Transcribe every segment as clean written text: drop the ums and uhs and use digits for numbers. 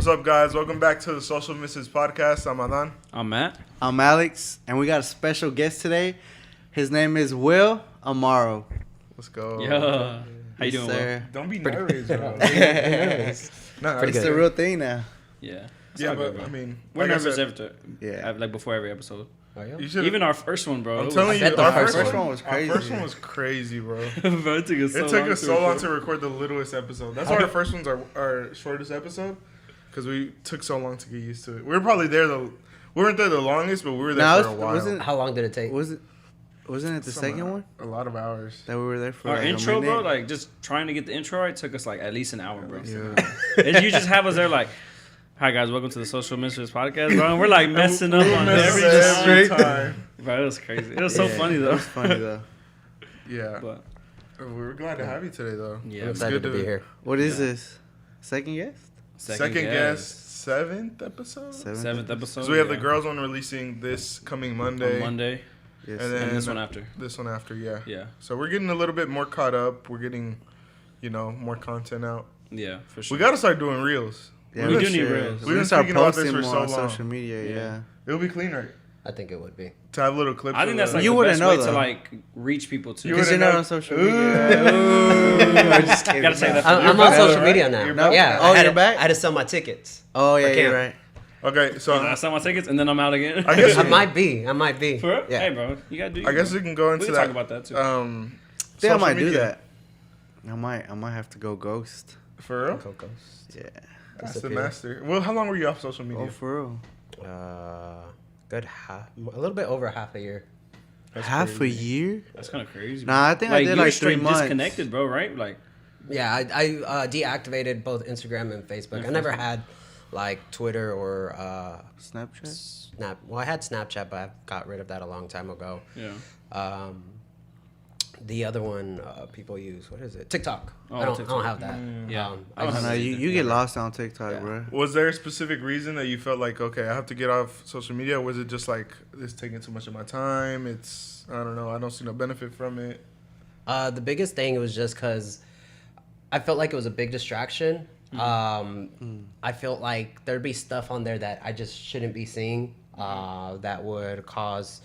What's up, guys? Welcome back to the Soulcial Misfits podcast. I'm Adan. I'm Matt. I'm Alex, and we got a special guest today. His name is Will Amaro. Let's go. Yeah. How you doing, sir? Don't be nervous, bro. Nah, Pretty it's good. the real thing now. Yeah. It's Yeah, all but good, bro. I mean, We're like I nervous said, after, Yeah. like before every episode. Oh, yeah? you should've- Even our first one, bro. I'm it was- telling you, bet the our first first one one was crazy. Our first one was crazy, bro. Bro, it took us It took us so long record. to record the littlest episode. That's why our first one's our shortest episode, because we took so long to get used to it. We were probably there we weren't there the longest, but we were there No, for a while. wasn't- How long did it take? Wasn't it the second one A lot of hours. that we were there for? Our like, a intro, bro, minute? like just trying to get the intro right took us like at least an hour, bro. Yeah. And you just have us there like, hi guys, welcome to the Soulcial Misfits podcast, bro. And we're like messing up on every every just time. Bro, it was crazy. It was so Yeah, funny It though. was funny though. Yeah. But We're glad to have you today, though. yeah, I'm It's excited good to be here. What is this? Second guest? Second guest, 7th episode? Seventh episode. So we have the yeah. girls one releasing this coming Monday. On Monday. Yes. And then And this one after. This one after, yeah. Yeah. So we're getting a little bit more caught up. We're getting, more content out. Yeah, for sure. We got to start doing reels. Yeah, We we do need should. reels. We've We're been gonna start speaking about this posting for more so on long. social media. Yeah. Yeah. It'll be clean, right? I think it would be. To have little clips. I think of that's the- like You the wouldn't best know, way though. to like reach people too. You Because you're wouldn't not know. on social Ooh. media. I'm just kidding. Gotta say that. I'm back on social though, media right? now. You're back? Yeah. Oh, I had you're to- back? I had to sell my tickets. Oh yeah, I you're can't. right. Okay, so I sell my tickets and then I'm out again. I guess I might be. I might be. For real? Yeah. Hey, bro, you gotta do. I guess we can go we into can that. talk about that too. I think I social might do media. that. I might have to go ghost. For real? Cocos. Yeah. That's the Disappear. master. Well, how long were you off social media? Oh, for real. Good a little bit over half a year. That's Half crazy. a year? That's kind of crazy. Nah, I think I did you like were 3 straight months. disconnected, bro. Right? Like, Yeah, I deactivated both Instagram and Facebook. I never had like Twitter or Snapchat? Snap. Well, I had Snapchat, but I got rid of that a long time ago. yeah. The other one people use, what is it? TikTok. Oh, I don't TikTok. have that. Yeah. I I just- don't No, you get lost on TikTok, Yeah. bro. Was there a specific reason that you felt like, okay, I have to get off social media? Or was it just like, it's taking too much of my time? I don't know, I don't see no benefit from it. The biggest thing was just because I felt like it was a big distraction. I felt like there'd be stuff on there that I just shouldn't be seeing that would cause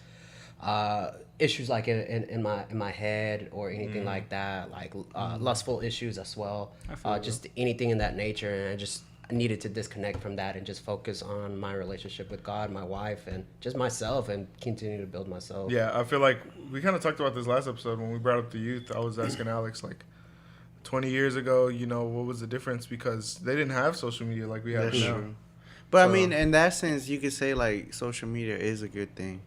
issues like in my head or anything like that, like lustful issues as well. I feel you, Just anything in that nature, and I needed to disconnect from that and just focus on my relationship with God, my wife, and just myself, and continue to build myself. Yeah, I feel like we kind of talked about this last episode when we brought up the youth. I was asking Alex, like, 20 years ago, what was the difference? Because they didn't have social media like we have That's now. true. But So- I mean, in that sense, you could say like social media is a good thing.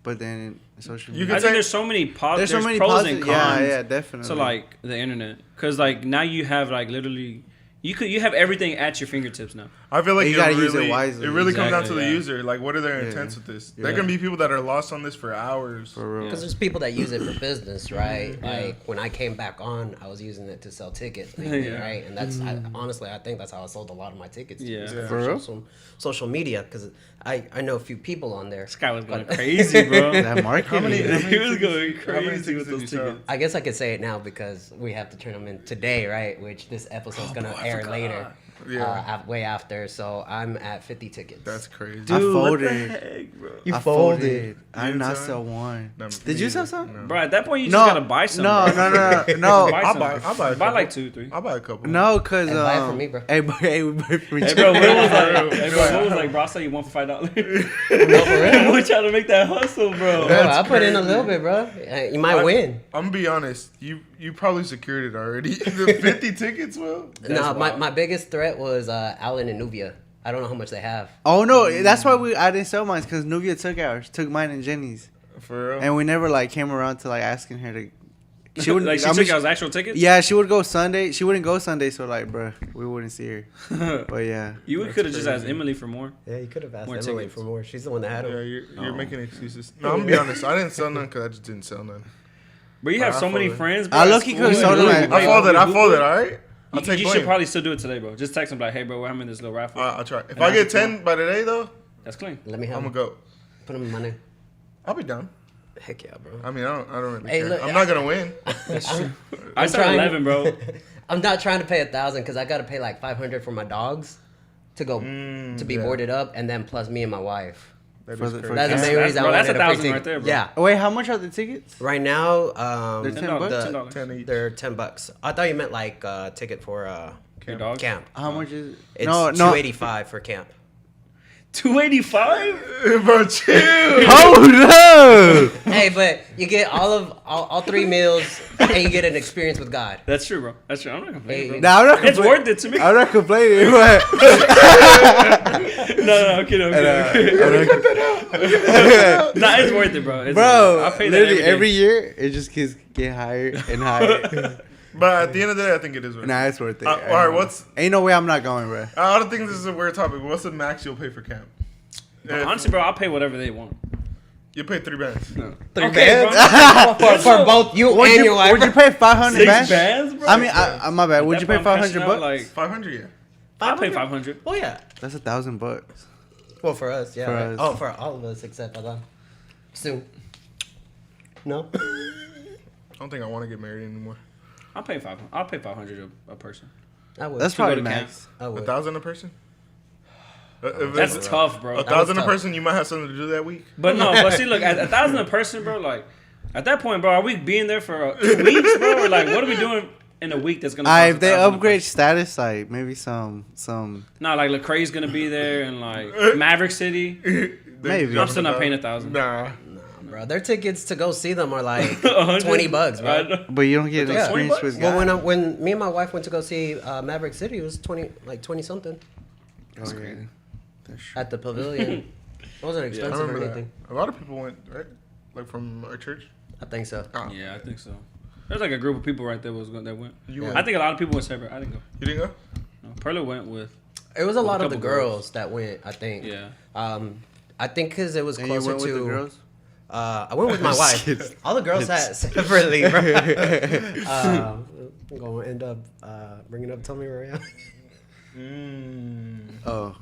But then social You media, could I say- think there's so many there's so many pros positive. and cons. Yeah, definitely. to like the internet, because like now you have like literally, you have everything at your fingertips now. I feel like You it gotta use it really, wisely. It really comes down to Exactly, the yeah. user. Like, what are their Yeah. intents with this? Yeah. There can be people that are lost on this for hours. for real. Because there's people that use it for business, right? Yeah. Like when I came back on, I was using it to sell tickets, Yeah. right? And that's honestly, I think that's how I sold a lot of my tickets. Yeah. was Yeah. For real? social media, because I know a few people on there. This guy was going crazy, bro. That marketing. How many He was tickets- going how many crazy tickets with did you those sell? tickets. I guess I could say it now because we have to turn them in today, right? Which this episode's gonna air later, Yeah. way after. So I'm at 50 tickets. That's crazy. I Dude, what the folded. heck, bro? You I folded. folded. I You did not didn't sell sell one. No, Did you me sell either. some? No. Bro, at that point you No, just gotta buy some. no, bro. no, no, Just no. buy I'll some. buy a Buy couple. like 2, 3. I'll buy a couple. No, cause Hey, buy it from me, bro. Hey, buy from me. Hey, bro, what was like? Hey, Hey, bro, what was like? Bro, I saw you $1 for $5. No, for real. We're trying to make that hustle, bro. Bro, I put in a little bit, bro. You might win. I'm gonna be honest. You probably secured it already. The 50 tickets, Will. No, wild. my biggest threat was Allen and Nubia. I don't know how much they have. Oh no, that's why I didn't sell mine because Nubia took mine and Jenny's, For real. and we never like came around to like asking her to. She wouldn't. Like she I mean, took y'all's actual tickets. yeah, she would go Sunday. She wouldn't go Sunday, so like, bruh, we wouldn't see her. But yeah, You That's could have just asked crazy. Emily for more. Yeah, you could have asked More Emily tickets. for more. She's the one that had them. Yeah, you're Oh. making excuses. No, I'm gonna be honest. I didn't sell none because I just didn't sell none. But you have I so many folded. friends. Bro, I at low-key school. could've sold them at- I folded. All right. I'll You, take you blame. should probably still do it today, bro. Just text them like, hey, bro, we're having this little raffle. I'll try. If And I I'll get just go. 10 by today, though, That's clean. Let me I'm have gonna them. go. Put them in my name. I'll be down. Heck yeah, bro. I mean, I don't really Hey, care. look, I'm not gonna win. That's true. I'm I said trying- 11, bro. I'm not trying to pay 1,000 because I got to pay like 500 for my dogs. to go to be boarded up, and then plus me and my wife. That For is the- crazy. for- That's the main That's- reason bro, I that's wanted a free 1,000 ticket. right there, bro. Yeah. Wait, how much are the tickets? Right now, They're $10. $10. 10 each. they're $10. I thought you meant like ticket for Your dog. camp. How much is it? It's no. $285 for camp. 285. Bro, chill. Hold up! Hey, but you get all 3 meals, and you get an experience with God. That's true, bro. That's true. I'm not complaining, bro. Nah, I'm not It's complaining. worth it to me. I'm not complaining. But No, I'm kidding. I'm kidding. Nah, it's worth it, bro. It's bro, worth it. I pay that literally every every day. year it just keeps getting higher and higher. But at the end of the day, I think it is worth it. Nah, it's worth it. All right, what's... Ain't no way I'm not going, bro. I don't think this is a weird topic. What's the max you'll pay for camp? Bro, honestly, bro, I'll pay whatever they want. You pay 3 bands. 3 Okay, bands bro. for both you Would and your wife. you pay 500 6 bands? bands, bro. I mean, my bad. Would you pay That's why I'm 500 cashing out, bucks? Like, 500, yeah. I'll pay 500. Oh yeah. That's $1,000. Well, for us, yeah. For right? us. Oh, for all of us except Alan. Soon. No. I don't think I want to get married anymore. I'll pay 500. I'll pay 500 a person. I would. That's To go probably to camp. max. I would. 1,000 a person? If That's it's tough, bro. 1,000 a tough. person, you might have something to do that week. But no, but see, look, at 1,000 a person, bro. Like, at that point, bro, are we being there for 2 weeks, bro? Or like, what are we doing in a week that's gonna? Cost If they 1,000 a upgrade person? status, like maybe some. Nah, like Lecrae's gonna be there, and like Maverick City. Maybe. I'm still not paying 1,000. Nah. Bro, their tickets to go see them are like 100. $20, I bro. know. But you don't get an Like experience 20 with Well, God. when me and my wife went to go see Maverick City, it was 20 something That's crazy. That's true. at the pavilion. It wasn't I expensive or remember that. anything. A lot of people went, right? Like from our church. I think so. Oh. Yeah, I think so. There's like a group of people right there that went. You Yeah. went? I think a lot of people went separate. I didn't go. You didn't go? No, Perla went with. It was a lot of the couple girls girls. that went. I think. Yeah. I think because it was And you closer went with to. the girls? I went with my Just wife. kidding. All the girls sat separately. Bro. I'm gonna end up bringing up Tommy Maria. Oh.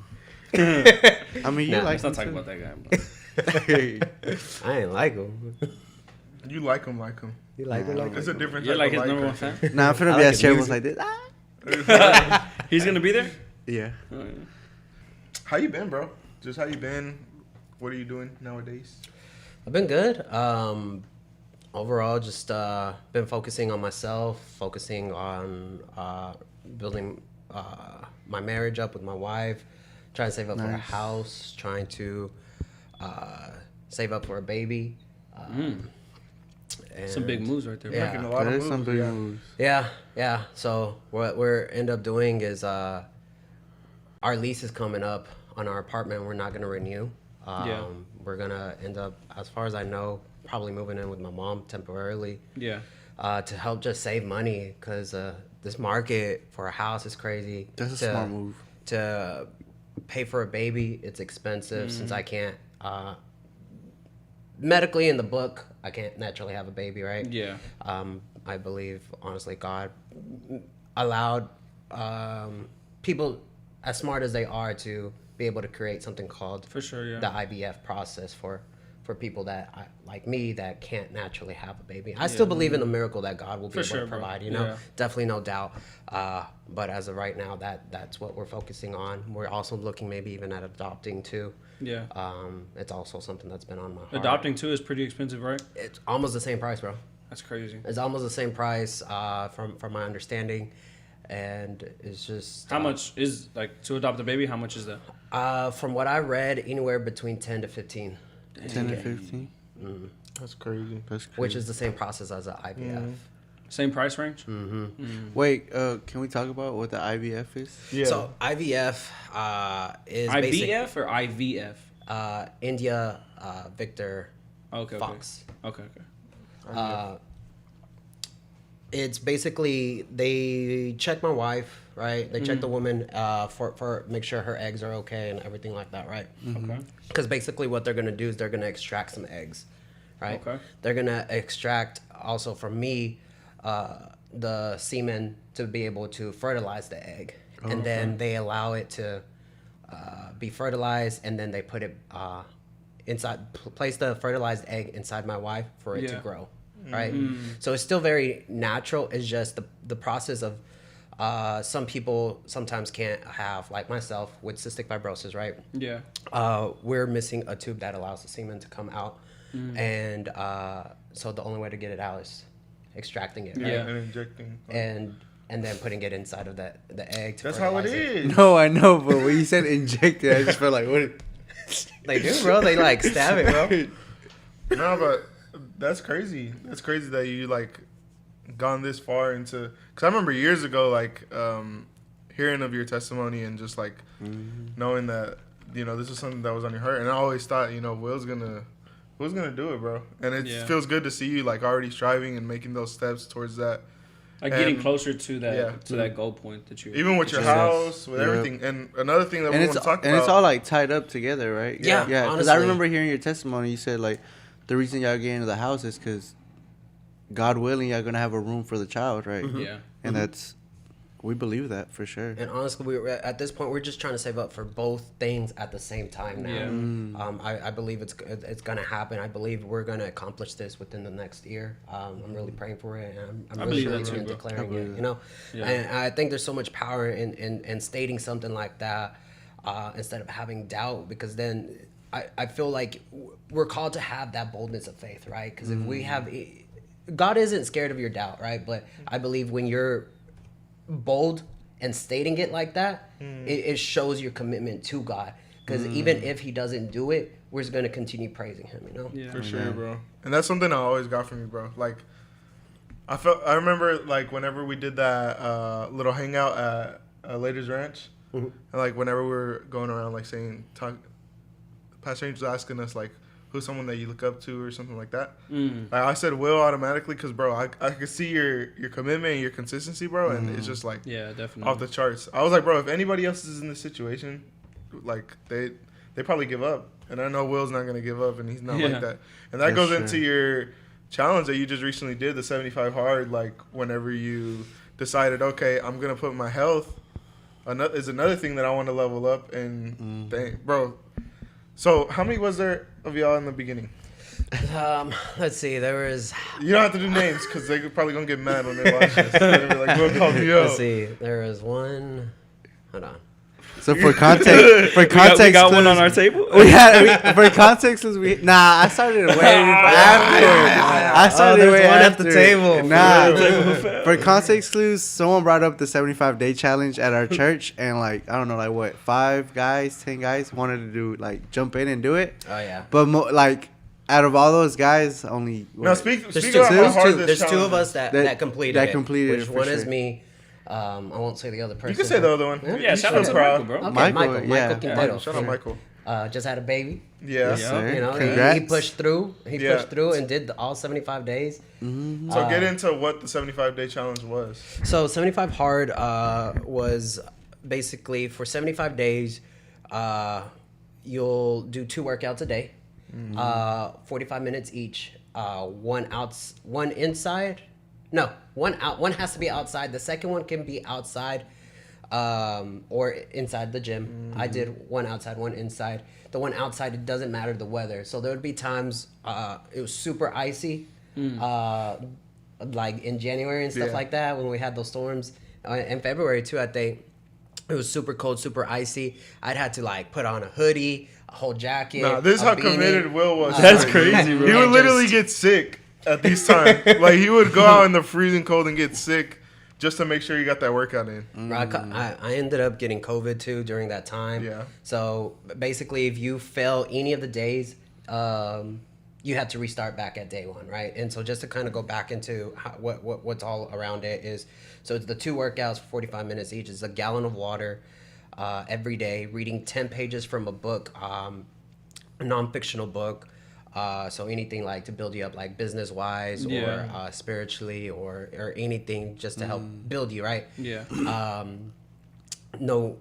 I mean, you Nah, like Let's not talk him about that guy. Bro. I ain't like him. You like him, like him. You like him? Like It's a different You're type like of his number one person. fan. Nah, I'm finna I be like at his Sherwood music. like this. He's gonna be there. Yeah. Oh, yeah. How you been, bro? Just how you been? What are you doing nowadays? I've been good. Overall, just been focusing on myself, focusing on building my marriage up with my wife, trying to save up for a Nice. house, trying to save up for a baby. Some big and- moves right there. Bro. Yeah. Making a lot That of is some moves. big Yeah. moves. Yeah. So what we're end up doing is our lease is coming up on our apartment. We're not gonna renew. Yeah. We're gonna end up, as far as I know, probably moving in with my mom temporarily Yeah. to help just save money because this market for a house is crazy. That's a To- smart move. To pay for a baby, it's expensive since I can't. Medically in the book, I can't naturally have a baby, right? Yeah. I believe, honestly, God allowed people as smart as they are to be able to create something called For sure. Yeah. the IVF process for people that like me that can't naturally have a baby. I still believe in the miracle that God will be For able sure, to bro. provide. You know, Yeah. definitely no doubt. But as of right now, that's what we're focusing on. We're also looking maybe even at adopting too. Yeah. It's also something that's been on my heart. Adopting too is pretty expensive, right? It's almost the same price, bro. That's crazy. It's almost the same price from my understanding, and it's just How much is like to adopt a baby? How much is that? From what I read, anywhere between 10 to 15, 10 to 15. That's crazy. That's crazy. which is the same process as an IVF. Same price range? Wait, can we talk about what the IVF is? Yeah. So IVF is basic, IVF or IVF? India Victor Okay. Fox. Okay. Okay. It's basically they check my wife, right? They check the woman for make sure her eggs are okay and everything like that, right? Okay. Because basically what they're gonna do is they're gonna extract some eggs, right? Okay. They're gonna extract also from me the semen to be able to fertilize the egg, and then they allow it to be fertilized, and then they put it place the fertilized egg inside my wife for it to Yeah. grow, right? So it's still very natural. It's just the process of Some people sometimes can't have, like myself, with cystic fibrosis, right? Yeah. We're missing a tube that allows the semen to come out. And so the only way to get it out is extracting it, right? Yeah. And injecting. And then putting it inside of the egg to That's how it fertilize is. No, I know, but when you said injected, I just felt like, what? They do, bro. They like stab it, bro. No, but that's crazy. That's crazy that you like gone this far into. Because I remember years ago, like hearing of your testimony and just like knowing that this was something that was on your heart. And I always thought, Will's gonna do it, bro. And it feels good to see you like already striving and making those steps towards that. Like getting And- closer to that that goal point that you Even with your house, with everything. And another thing that we want to talk about. It's all like tied up together, right? Yeah, yeah. Because honestly. I remember hearing your testimony. You said like the reason y'all get into the house is because God willing, y'all gonna have a room for the child, right? Yeah. And that's we believe that for sure. And honestly, at this point, we're just trying to save up for both things at the same time now. Yeah. I believe it's gonna happen. I believe we're gonna accomplish this within the next year. I'm really praying for it, and I'm I really believe that sure too, and bro. declaring I it. believe You know, Yeah. and I think there's so much power in stating something like that instead of having doubt, because then I feel like we're called to have that boldness of faith, right? Because if we have, God isn't scared of your doubt, right? But I believe when you're bold and stating it like that, it shows your commitment to God. Because even if He doesn't do it, we're just gonna continue praising Him. You know. Yeah. For sure, bro. And that's something I always got from you, bro. Like, I remember, like, whenever we did that little hangout at Ladies Ranch, and, like, whenever we were going around, like, Pastor Angel was asking us, like, who's someone that you look up to or something like that. Like, I said Will automatically because, bro, I could see your commitment and your consistency, bro, and it's just, like, Yeah, definitely. off the charts. I was like, bro, if anybody else is in this situation, like, they probably give up. And I know Will's not going to give up, and he's not like that. And that That's goes true. into your challenge that you just recently did, the 75 hard, like, whenever you decided, okay, I'm going to put my health is another thing that I want to level up. And, bro, so how many was there of y'all in the beginning? Let's see. There was. You don't have to do names because they're probably going to get mad when they watch this. They're gonna be like, Will called me out. Let's see. There was one. Hold on. So for context, we got one on our table. for context, I started way after. I started there's way one at after the table. Nah, for context clues, someone brought up the 75-day challenge at our church, and like I don't know, like what 5 guys, 10 guys wanted to do like jump in and do it. Oh yeah. But like out of all those guys, only Now, speak There's about how hard this There's two challenge of us is. that completed that it. completed Which it for one is sure. me? I won't say the other person. You can say the other one. Yeah, You shout feel out to proud. Michael, bro. Okay, Michael, Michael yeah. Quintero. Shout out Michael. Just had a baby. Yeah. Yes, sir. You know, Congrats. he pushed through. He Yeah. pushed through and did all 75 days. So get into what the 75-day challenge was. So 75 hard was basically for 75 days. You'll do 2 workouts a day, 45 minutes each. One inside. No, one out. One has to be outside. The second one can be outside, or inside the gym. I did one outside, one inside. The one outside, it doesn't matter the weather. So there would be times it was super icy, like in January and stuff like that when we had those storms. In February too, I think it was super cold, super icy. I'd had to like put on a hoodie, a whole jacket. Nah, this is a how beanie. committed Will was. That's crazy, bro. He would And literally just- get sick at these times. Like, he would go out in the freezing cold and get sick just to make sure he got that workout in. Bro, I ended up getting COVID too during that time. Yeah. So basically, if you fail any of the days, you had to restart back at day 1, right? And so just to kind of go back into what's all around it is, so it's the 2 workouts for 45 minutes each. It's a gallon of water every day, reading 10 pages from a book, a non-fictional book. So anything like to build you up, like business wise or spiritually or anything just to help build you, right? Yeah. No,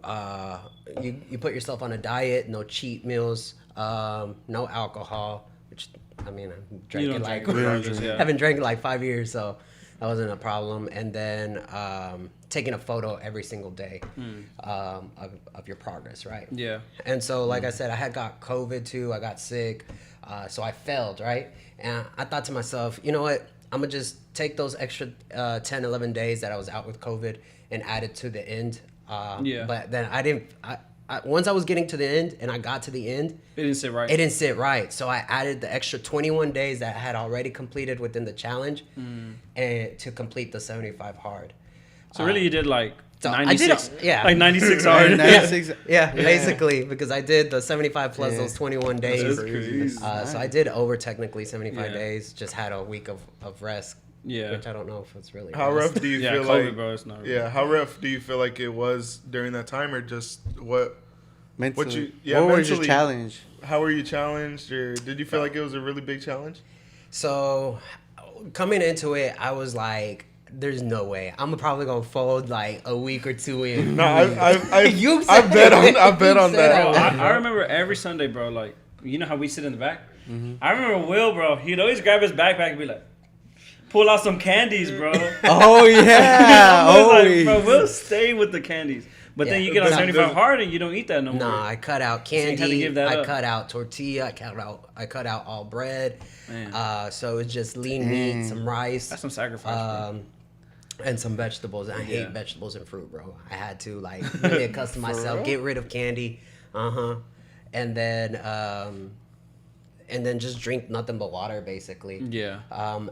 you put yourself on a diet, no cheat meals, no alcohol, which I mean, I'm drinking like haven't drank in like 5 years, so that wasn't a problem. And then taking a photo every single day of your progress, right? Yeah. And so, like I said, I had got COVID too. I got sick, so I failed, right? And I thought to myself, you know what? I'm gonna just take those extra 10, 11 days that I was out with COVID and add it to the end. But then I didn't. Once I was getting to the end and I got to the end, It didn't sit right. it didn't sit right. So I added the extra 21 days that I had already completed within the challenge, and to complete the 75 hard. So really, you did like So 96. yeah. Like 96 hard. 96. Yeah, basically, because I did the 75 plus those 21 days. That's crazy. So I did over technically 75 Yeah. days. Just had a week of rest. Yeah. Which I don't know if it's really How rest. rough do you Yeah, feel COVID, like? bro, it's not. Yeah, how rough do you feel like it was during that time, or just what? Mentally. Yeah, what was your mentally- challenge? How were you challenged, or did you feel like it was a really big challenge? So coming into it, I was like, "There's no way I'm probably gonna fold like a week or two in." No, I You I said bet on it. I bet You on said Bro, that. it. I remember every Sunday, bro. Like, you know how we sit in the back. I remember Will, bro. He'd always grab his backpack and be like, pull out some candies, bro. Oh yeah, I was like, always. bro, we'll stay with the candies. But then Yeah. you get on But 75 hard and you don't eat that no more. Nah, I cut out you had to candy. give that I up. cut out tortilla. I cut out all bread. Man. So it's just lean meat, some rice. That's some sacrifice, bro. And some vegetables. I Yeah. hate vegetables and fruit, bro. I had to like really accustom myself, get rid of candy, and then just drink nothing but water, basically. Yeah.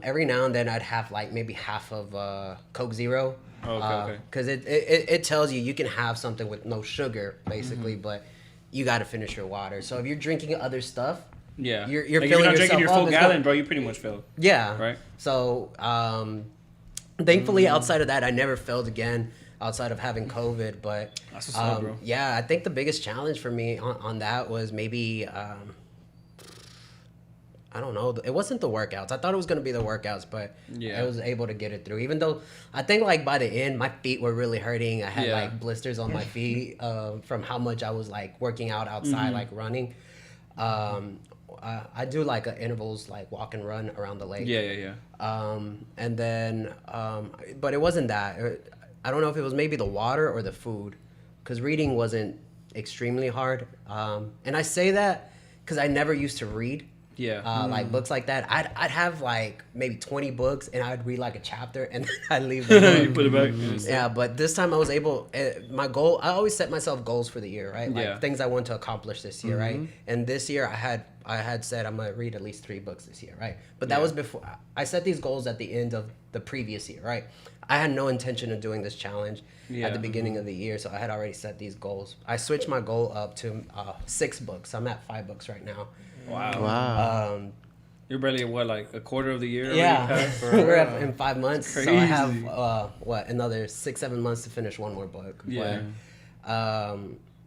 Every now and then I'd have like maybe half of Coke Zero. Oh, okay. Because it tells you can have something with no sugar, basically, but you got to finish your water. So if you're drinking other stuff, Yeah. you're like, if you're filling not drinking yourself your up, full it's gallon, not- bro, you pretty much failed. yeah. Right. So, thankfully, outside of that, I never failed again outside of having COVID. But That's what's up, bro. yeah, I think the biggest challenge for me on that was maybe I don't know. It wasn't the workouts. I thought it was going to be the workouts, but Yeah. I was able to get it through. Even though I think like by the end, my feet were really hurting. I had Yeah. like blisters on my feet from how much I was like working out outside, like running. I do like intervals, like walk and run around the lake. Yeah. And then, but it wasn't that. I don't know if it was maybe the water or the food, because reading wasn't extremely hard. And I say that because I never used to read. Yeah. Like books like that. I'd have like maybe 20 books and I'd read like a chapter and then I'd leave the book. You put it back. Yeah, but this time I was able. My goal. I always set myself goals for the year, right? Like Yeah. things I want to accomplish this year, right? And this year I had said I'm gonna read at least 3 books this year, right? But that was before I set these goals at the end of the previous year, right? I had no intention of doing this challenge Yeah. at the beginning of the year, so I had already set these goals. I switched my goal up to 6 books. I'm at 5 books right now. Wow. Wow. You're barely at what, like a quarter of the year? already Yeah, passed? we're at, in 5 months, so I Crazy. have another 6-7 months to finish one more book. Yeah. But,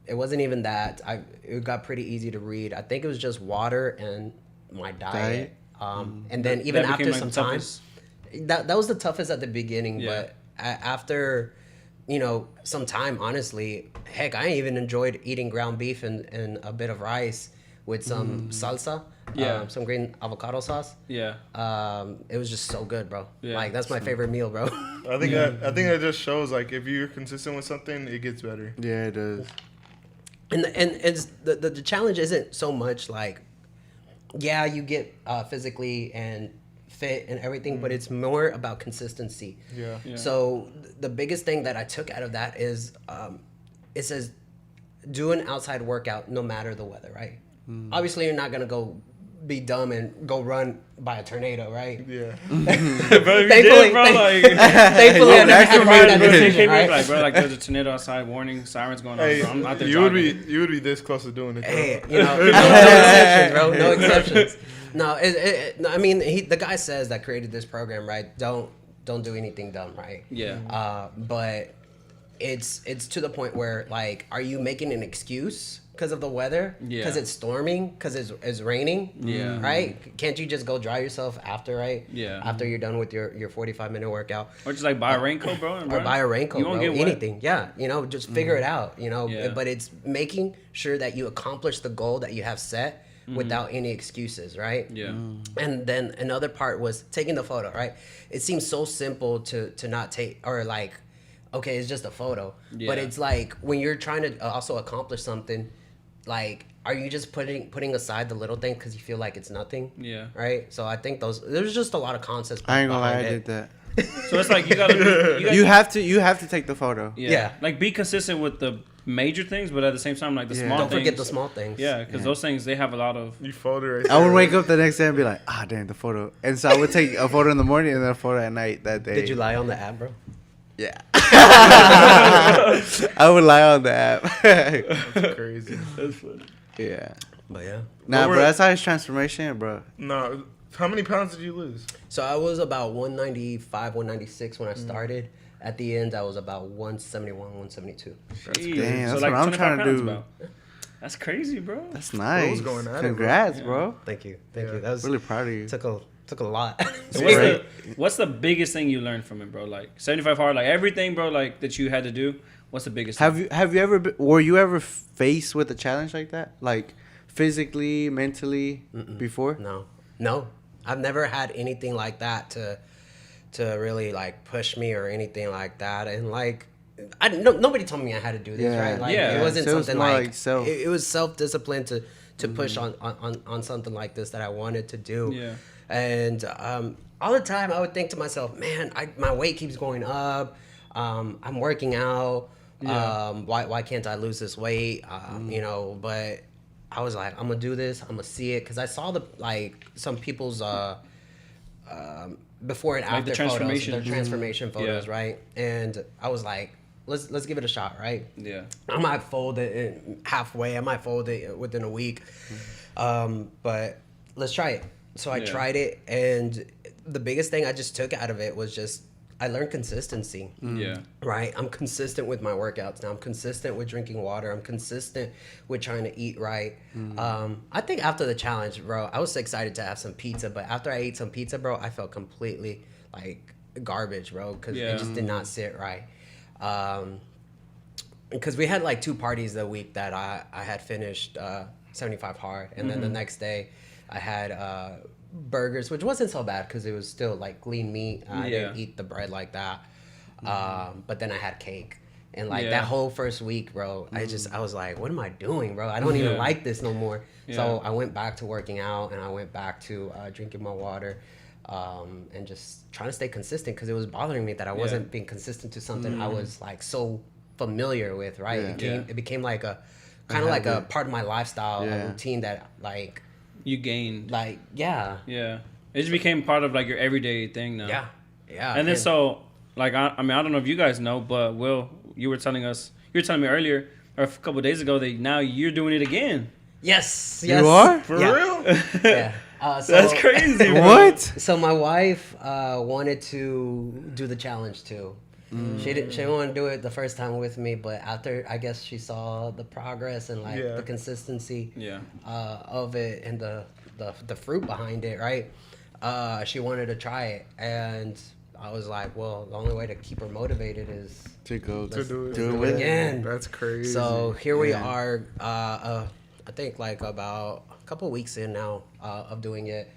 it wasn't even that. It got pretty easy to read. I think it was just water and my diet. And then even That became, after like, some the time, toughest? that was the toughest at the beginning. Yeah. But after some time, honestly, heck, I even enjoyed eating ground beef and a bit of rice with some salsa. Yeah. Some green avocado sauce. Yeah. It was just so good, bro. Yeah. Like that's my favorite meal, bro. I think that just shows like if you're consistent with something, it gets better. Yeah, it does. and it's, the challenge isn't so much like, yeah, you get physically and fit and everything, but it's more about consistency. Yeah. Yeah. So the biggest thing that I took out of that is it says do an outside workout no matter the weather, right? Obviously, you're not gonna go be dumb and go run by a tornado, right? Yeah. Bro, if you did, bro, like, Thankfully, I never had to make that bro, decision, right? like, bro, like, there's a tornado outside, warning, sirens going on. Hey, Bro, I'm out there you would jogging. be this close to doing it. Bro. Hey, no exceptions, bro. No exceptions. No, I mean, the guy says that created this program, right? Don't do anything dumb, right? Yeah. But it's to the point where, like, are you making an excuse because of the weather? Yeah. Because it's storming? Because it's raining? Yeah. Right? Can't you just go dry yourself after, right? Yeah. After you're done with your 45-minute workout. Or just like buy a raincoat, bro. And Or run. buy a raincoat, You won't bro. get wet. Anything. Yeah. Just figure it out, Yeah. But it's making sure that you accomplish the goal that you have set without any excuses, right? Yeah. And then another part was taking the photo, right? It seems so simple to not take, or like, okay, it's just a photo. Yeah. But it's like when you're trying to also accomplish something, like, are you just putting aside the little thing because you feel like it's nothing? Yeah. Right. So I think there's just a lot of concepts. I ain't gonna lie, I behind did it. that. So it's like you gotta You have to take the photo. Yeah. Like be consistent with the major things, but at the same time, like the small Don't things. forget the small things. Yeah, because those things they have a lot of. You fold it right I would there. wake up the next day and be like, damn, the photo. And so I would take a photo in the morning and then a photo at night that day. Did you lie on the app, bro? Yeah. I would lie on the app. That's crazy. That's funny. Yeah. But yeah. Nah, What bro, were- that's how his transformation, bro. No, how many pounds did you lose? So I was about 195, 196 when I started. At the end, I was about 171, 172. Jeez. Damn, So that's like what I'm 25 trying to pounds do. about. That's crazy, bro. That's nice. Bro's going at it, bro. Congrats, Yeah. bro. Thank you. Yeah. That was Really proud of you. took a lot. So what's the biggest thing you learned from it, bro? Like 75 hard, like everything, bro, like that you had to do. What's the biggest? Have you ever were you ever faced with a challenge like that, like physically, mentally, before? No. I've never had anything like that to really like push me or anything like that. And like, nobody told me I had to do this, Yeah. right? Like, Yeah. it wasn't So it was something more like, like self. it was self-discipline to push on something like this that I wanted to do. Yeah. And all the time I would think to myself, man, my weight keeps going up. I'm working out. Yeah. Why can't I lose this weight? You know, but I was like, I'm gonna do this. I'm gonna see it because I saw some people's before and Like after the transformation. photos, their transformation photos, Yeah. right? And I was like, let's give it a shot, right? Yeah. I might fold it halfway. I might fold it within a week, but let's try it. So I Yeah. tried it, and the biggest thing I just took out of it was just I learned consistency. Yeah. Right, I'm consistent with my workouts now. I'm consistent with drinking water. I'm consistent with trying to eat right. I think after the challenge, bro, I was excited to have some pizza, but after I ate some pizza, bro, I felt completely like garbage, bro, because Yeah. it just did not sit right. Because we had like 2 parties the week that I had finished 75 hard, and then the next day I had burgers, which wasn't so bad because it was still like lean meat. I didn't eat the bread like that. But then I had cake. And like Yeah. that whole first week, bro, I was like, what am I doing, bro? I don't even Yeah. like this no more. So Yeah. I went back to working out, and I went back to drinking my water, and just trying to stay consistent because it was bothering me that I wasn't being consistent to something I was like so familiar with, right? Yeah. It became like a kind of like a habit. part of my lifestyle, Yeah. a routine that like You gained. yeah. Yeah. It just became part of like your everyday thing now. Yeah. And then so like I mean I don't know if you guys know, but Will, you were telling me earlier or a couple of days ago that now you're doing it again. Yes. You are? For Yeah. real? Yeah. So, That's crazy. Bro. What? So my wife wanted to do the challenge too. She didn't want to do it the first time with me, but after I guess she saw the progress and like Yeah. the consistency Yeah. of it and the fruit behind it, right? She wanted to try it, and I was like, well, the only way to keep her motivated is To go To do it. do it do with it again. That's crazy. So here we Yeah. are. I think like about a couple weeks in now of doing it,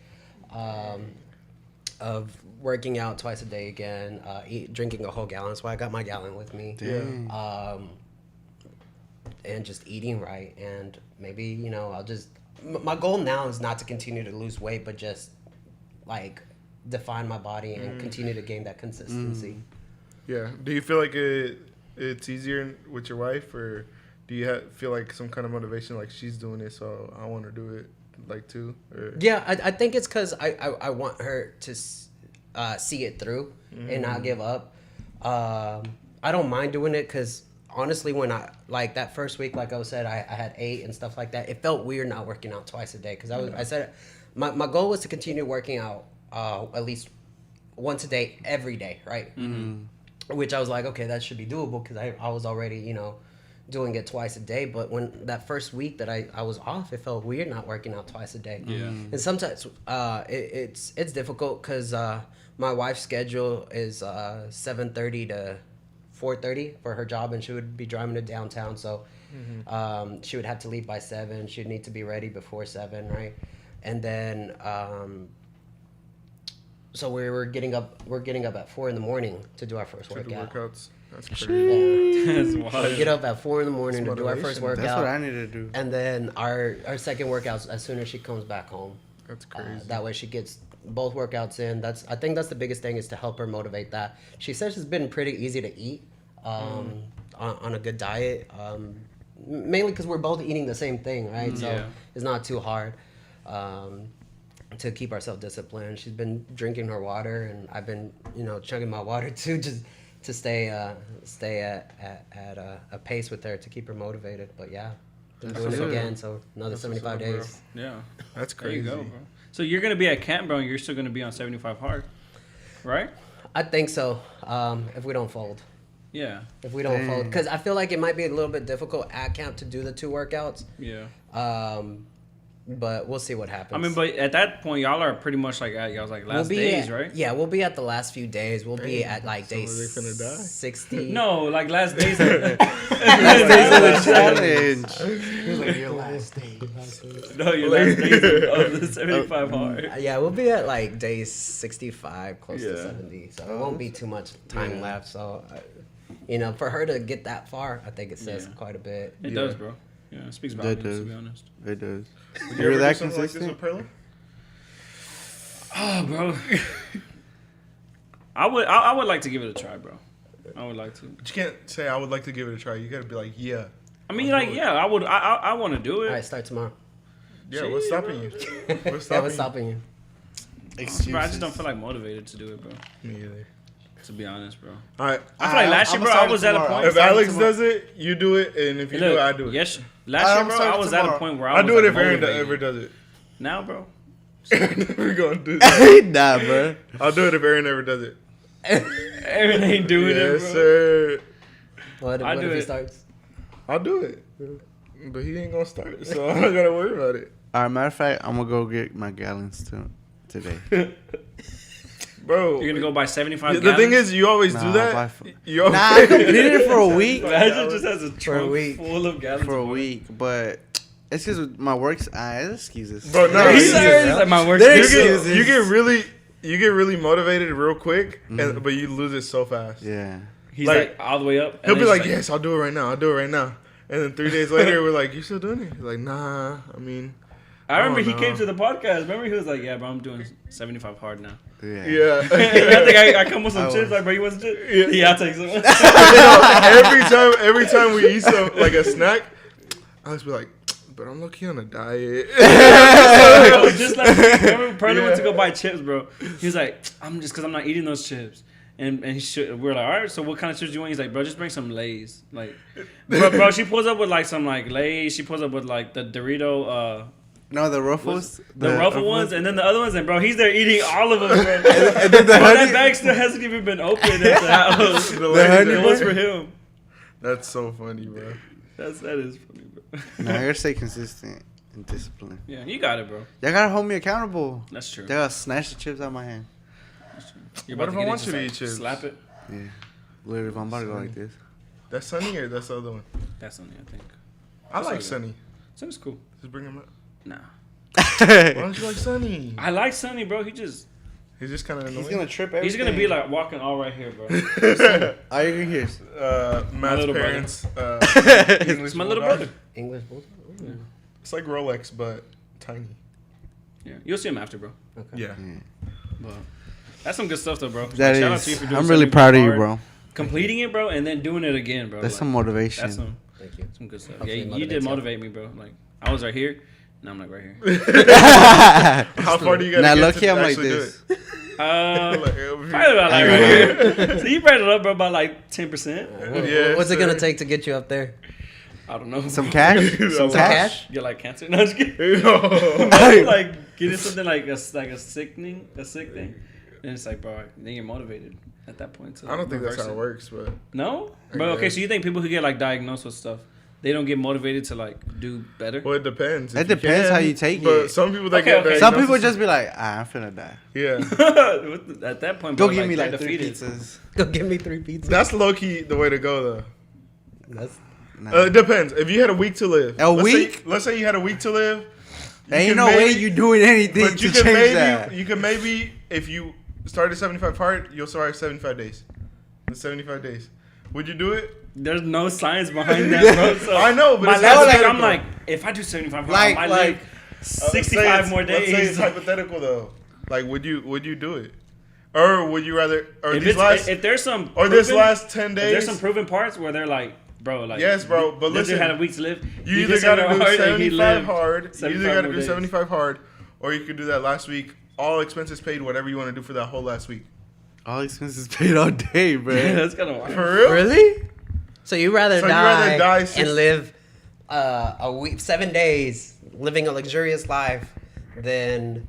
of working out twice a day again, drinking a whole gallon. So I got my gallon with me. Dang. And just eating right, and maybe I'll just. My goal now is not to continue to lose weight, but just like define my body and continue to gain that consistency. Yeah. Do you feel like it's easier with your wife, or do you feel like some kind of motivation, like she's doing it, so I want to do it, like too? Or? Yeah, I think it's because I want her to see it through and not give up. I don't mind doing it because honestly, when I like that first week, like I said, I had 8 and stuff like that. It felt weird not working out twice a day because I said my goal was to continue working out at least once a day, every day, right? Which I was like, okay, that should be doable because I was already doing it twice a day. But when that first week that I was off, it felt weird not working out twice a day. Yeah. And sometimes it's difficult because my wife's schedule is 7:30 to 4:30 for her job, and she would be driving to downtown. So she would have to leave by 7. She'd need to be ready before 7, right? And then so we're getting up at 4 in the morning to do our first To do workout. workouts. That's crazy. That's We wild. get up at 4 in the morning to do our first motivation. That's what I workout, need to do. and then our second workout as soon as she comes back home. That's crazy. That way she gets both workouts in. I think that's the biggest thing, is to help her motivate that. She says it's been pretty easy to eat on a good diet, mainly because we're both eating the same thing, right? So Yeah. it's not too hard to keep ourselves disciplined. She's been drinking her water, and I've been, chugging my water too, just to stay at a pace with her to keep her motivated. But yeah, been doing it what's up. again. So another That's 75 what's up, days. Yeah. That's There you crazy. go, bro. So you're gonna be at camp, bro, and you're still gonna be on 75 hard, right? I think so. If we don't fold. Yeah. If we don't fold, because I feel like it might be a little bit difficult at camp to do the 2 workouts. Yeah. But we'll see what happens. I mean, but at that point, y'all are pretty much like at y'all's like last days, right? Yeah, we'll be at the last few days. We'll be at like So day are they finna die? 60. No, like last days. Of the, Last days of the challenge. He was like, your last day. no, your last days of the 75 hard. Yeah, we'll be at like day 65, close to Yeah. 70. So it won't be too much time left. So, for her to get that far, I think it says Yeah. quite a bit. It does, bro. Yeah, it speaks It volumes, does. to be honest. It does. Would You're you ever that do something like this consistent? with Perla? Oh, bro. I would like to give it a try, bro. I would like to. But you can't say I would like to give it a try. You gotta be like, yeah. I mean, like, yeah, I would. I want to do it. All right, start tomorrow. Yeah, what's Jeez, stopping bro. you? What's Yeah, stopping what's stopping you? Bro, I just don't feel like motivated to do it, bro. Me either. To be honest, bro. All right. I feel like last year, bro, I was at a point. If Alex does it, you do it, and if you Look, do it, I do it. Yes, last year, bro, I was at a point where I I'll was do it like, if Aaron motivated. ever does it. Now, bro. We're gonna do that. Nah, bro. I'll do it if Aaron ever does it. Aaron ain't doing it, Yes, bro. sir. What I if do he it. starts? I'll do it. But he ain't gonna start, so I'm not gonna worry about it. All right, matter of fact, I'm gonna go get my gallons today. Bro. You're gonna go buy 75 The gallons? thing is, you always do Nah, that. You always, Nah, I completed it for a week. Imagine just has a For a trunk week. full of gallons. For a of water. week, but it's just my work's excuses. Bro, no, He's he's like my work. There you you get, excuses. you get really motivated real quick, but you lose it so fast. Yeah. He's like, like all the way up. and He'll then be he's like, "Yes, I'll do it right now. I'll do it right now." And then 3 days later, we're like, "You still doing it?" He's like, "Nah, I mean." I remember Oh, he no. came to the podcast. Remember he was like, "Yeah, bro, I'm doing 75 hard now." Yeah. Yeah. I think I come with some I chips. was. Like, bro, you want some chips? Yeah. Yeah, I'll take some. every time we eat some like a snack, Alex be like, "But I'm low-key on a diet." Bro, just like remember Perla went to go buy chips, bro. He was like, "I'm just because I'm not eating those chips." And he we're like, all right, so what kind of chips do you want? He's like, bro, just bring some Lay's. Like, bro, she pulls up with like some like Lay's. She pulls up with like the Dorito, No, the Ruffles. the Ruffle ones, and then the other ones. And bro, he's there eating all of them, bro. And then the Bro, that honey. bag still hasn't even been opened at the house. The The lady honey there. It was for him. That's so funny, bro. That is funny, bro. Nah, I gotta stay consistent and disciplined. Yeah, you got it, bro. Y'all gotta hold me accountable. That's true. They gotta snatch the chips out of my hand. You're What about if I get want it, you to just, eat like, chips? Slap it. Yeah. Literally, if I'm about to go like this. That's Sunny or that's the other one? That's something I think. I like That's Sunny. Sunny's cool. Just bring him up. Nah, Why don't you like Sunny? I like Sunny, bro. He's He's just kind of annoying. He's gonna trip everything. He's gonna be like walking all right here, bro. Are you gonna hear? Matt's little brother. parents. English It's my little Bulldog. brother. English Bulldog? Ooh. It's like Rolex, but tiny. Yeah, you'll see him after, bro. Okay. Yeah. But that's some good stuff, though, bro. That Shout out to you is. for doing I'm really something proud of you, hard, bro. Completing it, bro, and then doing it again, bro. That's Like, some motivation. That's some Thank you. good stuff. Hopefully Yeah, it you did motivates you. motivate me, bro. Like I was right here, and I'm like right here. How far do you gotta Now, get lucky to I'm like actually do this. it? Probably Like, about like right here. So you brought it up, bro, about like 10%. Yeah, What's it gonna sir. take to get you up there? I don't know. Some cash? Some cash? Get like cancer? No, I'm just kidding. No. Like getting something like a sick thing, and it's like, bro, then you're motivated at that point. To I don't think that's reverse how it works, but No, I but okay. guess. So you think people who get like diagnosed with stuff, they don't get motivated to like do better? well, it depends. It If you depends can, how you take but it. some people that Okay, get okay. Some people diagnosis- just be like, I'm finna die. yeah. At that point, Go bro, give me they're like 3 defeated. pizzas. Go give me 3 pizzas. That's low key the way to go though. That's Nah. It depends. If you had a week to live, week? Let's say you had a week to live. you Ain't can no way maybe- you doing anything But to you change can maybe that. you can maybe if you started 75 hard, you'll start 75 days. The 75 days. Would you do it? There's no science behind that, bro. So I know, but my it's legs, like, hypothetical. I'm like, if I do 75 Like- I like- live 65 more Let's say it's days. hypothetical though. Like, would you do it, or would you rather? Or If there's some this proven- last 10 if there's days? some proven parts where they're like, bro, like Yes, bro, but this dude listen, had a week to live. You He either did got to 75 do hard and he 75 lived hard. You 75 either got to more do days. 75 hard, or you could do that last week. All expenses paid. Whatever you want to do for that whole last week. All expenses paid all day, bro. Yeah, that's kind of wild. For real? Really? So you rather So you rather die and live a week, 7 days, living a luxurious life, than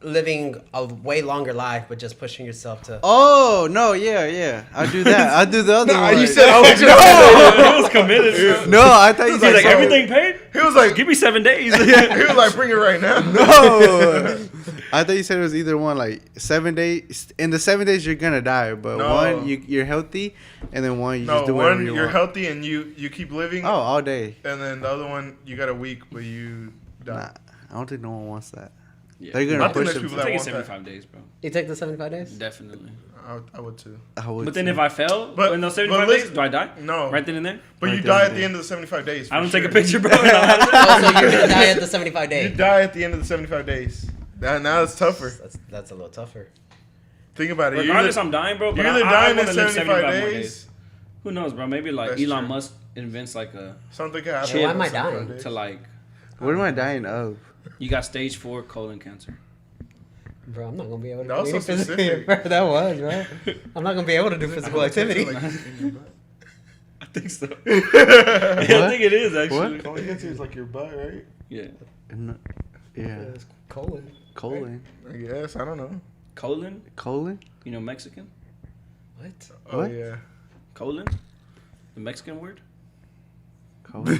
living a way longer life, but just pushing yourself to. Oh no, yeah. I'll do that. I'll do the other Nah, one. you said I was He was committed. Bro. no. I thought you He's said like, so- everything paid? He was like, Give me 7 days. he was like, bring it right now. No. I thought you said it was either one, like 7 days. In the 7 days, you're gonna die, but No. one you're healthy, and then one you No, just do whatever one you you're want. healthy and you keep living, Oh, all day. and then the other one you got a week, but you die. Nah, I don't think no one wants that. Yeah. They're I gonna think push there's them. people I'm that taking want that. 75 days, bro. You take the 75 days? Definitely. I would too. I would But then too. if I fail But- in those but 75 listen- days, do I die? No, Right then and there? but Right you there die and at the there. end of the 75 days. I for don't take a sure. picture, bro. Oh, so you're gonna die at the 75 You days? die at the end of the 75 days. Now it's tougher. That's a little tougher. Think about it. Regardless, I'm dying, bro. But You're either I dying in wanna live 75 more days. Who knows, bro? Maybe like That's Elon true. Musk invents like a Something can happen. Why in am I 75 dying? days. to like What am I dying of? you got stage 4 colon cancer. Bro, I'm not gonna be able to That do was any so physical. specific. Bro, that was, bro. I'm not gonna be able to do physical activity. Like, in your butt. I think so. Yeah, I think it is actually. Colon cancer is like your butt, right? Yeah, No, yeah, It's colon. colon, I guess. I don't know. colon. colon. You know Mexican What? Oh What? yeah. colon, the Mexican word. Colon.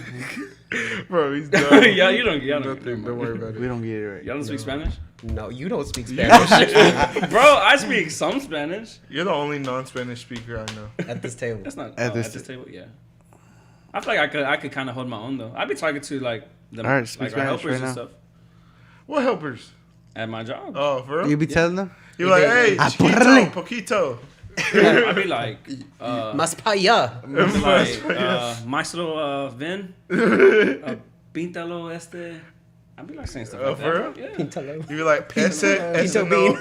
Bro, he's dumb. Yeah, you don't. Y'all Nothing. don't. Don't worry about we it. don't get it right. Y'all don't speak Spanish, No, you don't speak Spanish bro. I speak some Spanish. You're the only non-Spanish speaker I know. at this table. That's not At at this this table. Yeah, I feel like I could kind of hold my own though. I'd be talking to like the All right, speak like our Spanish helpers right and now. stuff What helpers? at my job. Oh, for real? You be telling them? You're like, hey, Apurale. chiquito, poquito. I'd be like, Mas pa allá. Maestro Vin, Píntalo este. I'd be like saying stuff Oh, like for that. real? Yeah. Píntalo. You be like, ese no.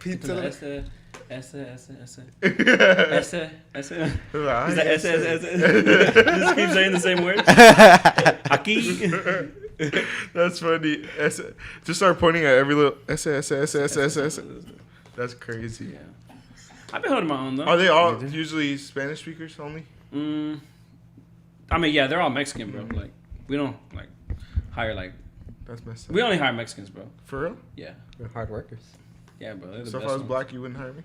Píntalo este. Ese. Like, Ese. ah, He's like, yes. ese. Just keep saying the same word. Aquí. That's funny. Just start pointing at every little S. That's crazy. Yeah. I've been holding my own though. Are they all usually Spanish speakers only? I mean, yeah, they're all Mexican, bro. Like, we don't like hire like That's messed up. we only hire Mexicans, bro. For real? Yeah, We're hard workers. yeah, bro. They're the So if best I was ones. black, you wouldn't hire me?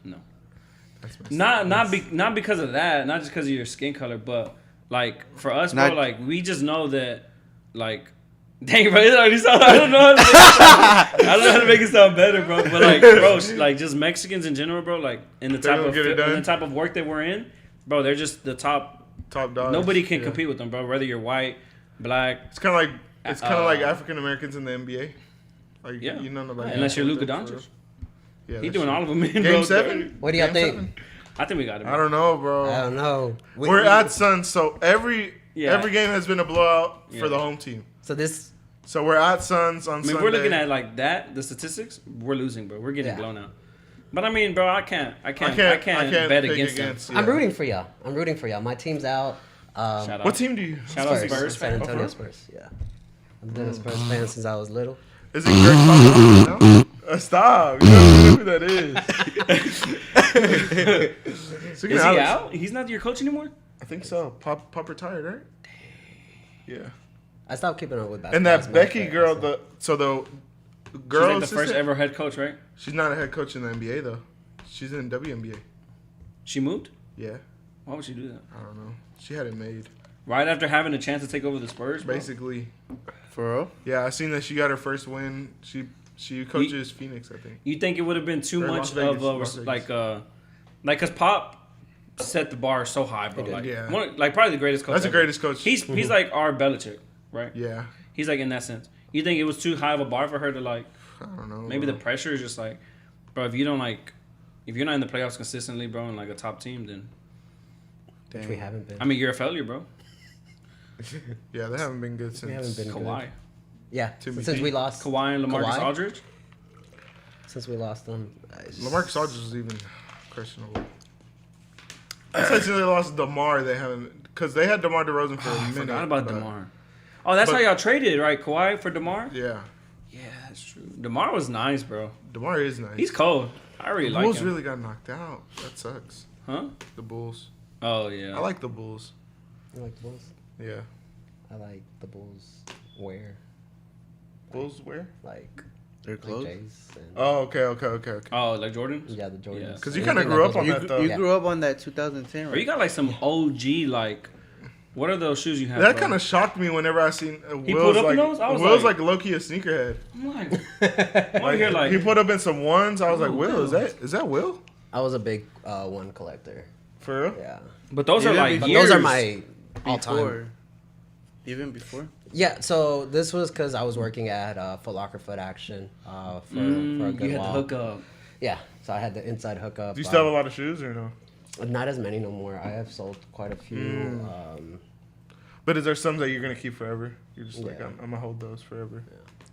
No. That's messed up. Not because of that, not just because of your skin color, but like for us, bro, Not- like we just know that, like, dang, bro, it already sound, I don't know how to make it sound better, bro. But like, bro, like just Mexicans in general, bro, like in the type gonna of get it in the done. type of work that we're in, bro, they're just the top. Top dogs. Nobody can Yeah. compete with them, bro. Whether you're white, black, It's kind of like Uh, African Americans in the NBA. Like Yeah. you know nobody. unless you're with Luka them for Doncic. real. Yeah, He that's doing true. all of them in Game bro. 7. What do y'all Game think? 7? I think we got it. I Bro. don't know, bro. I don't know. We're at Suns, so every Yeah. game has been a blowout Yeah. for the home team. So this. So we're at Suns on I mean, Sunday. if we're looking at like that, the statistics, we're losing, bro. We're getting Yeah. blown out. But I mean, bro, I can't I can't bet pick against them. yeah. I'm rooting for y'all. My team's out. Shout out. What team do you? Shout out Spurs. Spurs San fan. Antonio Spurs. Yeah. I've been a Spurs fan since I was little. Is it Greg Popovich now? Stop! You don't know who that is. Speaking Is of he Alex, out? He's not your coach anymore? I think so. Pop retired, right? Yeah. I stopped keeping up with basketball. And that as much, Becky but- girl, the girl She's like the assistant, first ever head coach, right? she's not a head coach in the NBA though. She's in WNBA. She moved? Yeah, Why would she do that? I don't know. She had it made Right after having a chance to take over the Spurs, bro? basically. For real? Yeah, I seen that she got her first win. She coaches Phoenix, I think. You think it would have been too Or much Las Vegas, of Las a Vegas. like, cause Pop set the bar so high, bro. He did. Like, Yeah. like probably the greatest coach. That's the ever. greatest coach. He's like our Belichick, right? Yeah, He's like in that sense. You think it was too high of a bar for her to like? I don't know. Maybe the pressure is just like, bro. If you don't like If you're not in the playoffs consistently, bro, and like a top team, then Which we haven't been. I mean, you're a failure, bro. Yeah, they haven't been good since. We haven't been Kawhi. good. Yeah, Timmy since G. we lost. Kawhi and LaMarcus Kawhi? Aldridge. Since we lost them. LaMarcus Aldridge was even questionable. Since they lost DeMar, they haven't, because they had DeMar DeRozan for a I minute. forgot about but- DeMar. Oh, that's but- how y'all traded, right? Kawhi for DeMar? Yeah, Yeah, that's true. DeMar was nice, bro. DeMar is nice. He's cold. I really the like Bulls him. really got knocked out. That sucks. Huh? The Bulls. Oh, yeah. I like the Bulls. You like the Bulls? Yeah. I like the Bulls. Where? Bulls where? Like, They're like close. Jays. And, Oh, okay. Oh, like Jordans? yeah, the Jordans. Yeah. 'Cause you kinda Anything grew that up on goes that, with- though. You Yeah. grew up on that 2010, Bro, you right? got like some OG, like, what are those shoes you have? That bro? kind of shocked me whenever I seen He Will's pulled up like in those? I was Will's like- like low key a sneakerhead. I'm like, I'm here like, he put up in some ones. I was like, Oh, Will, Will. is that Will? I was a big one collector. For real? Yeah. but those are Even like But years. those are my all time. Before. Even before? Yeah, so this was because I was working at Foot Locker Foot Action for a good you had while. to hook up. Yeah, so I had the inside hookup. Do you still have a lot of shoes or no? Not as many no more. I have sold quite a few. But is there some that you're gonna keep forever? You're just like, Yeah. I'm gonna hold those forever.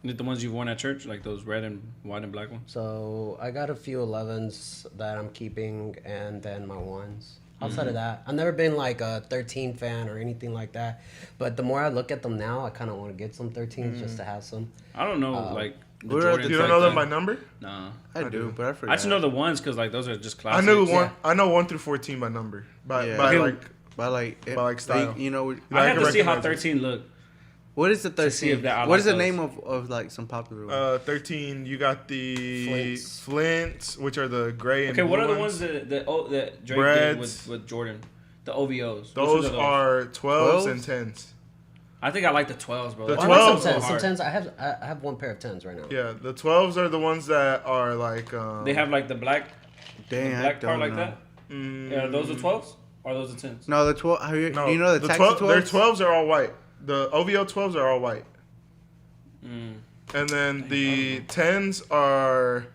The ones you've worn at church, like those red and white and black ones. So I got a few 11s that I'm keeping, and then my ones. Outside of that, I've never been like a 13 fan or anything like that. But the more I look at them now, I kind of want to get some 13s just to have some. I don't know, like the What are Jordans. the You don't like know them that. by number? Nah. I do, but I forgot. I just know the ones because like those are just I classics. knew Yeah. one. I know 1 through 14 by number. By Yeah. Okay. By like style. you know, I I have can to see how recognize it. 13 look. what is the see if 13? that- I What like is the those. name of like some popular ones? 13. You got the Flints. Flints, which are the gray and Okay, what blue are the ones that that Drake Breads. did with Jordan? The OVOs. Those Which are 12s 12s? and 10s. I think I like the 12s, bro. The That's I 12s like so some 10s. hard. Some 10s. I have one pair of 10s right now. Yeah, the 12s are the ones that are like. They have like the black Dang, I black don't part like know. that. Yeah, are those the 12s or are those the 10s? No, the 12. No, you know the taxi 12. 12s? Their 12s are all white. The OVO 12s are all white. And then the 10s are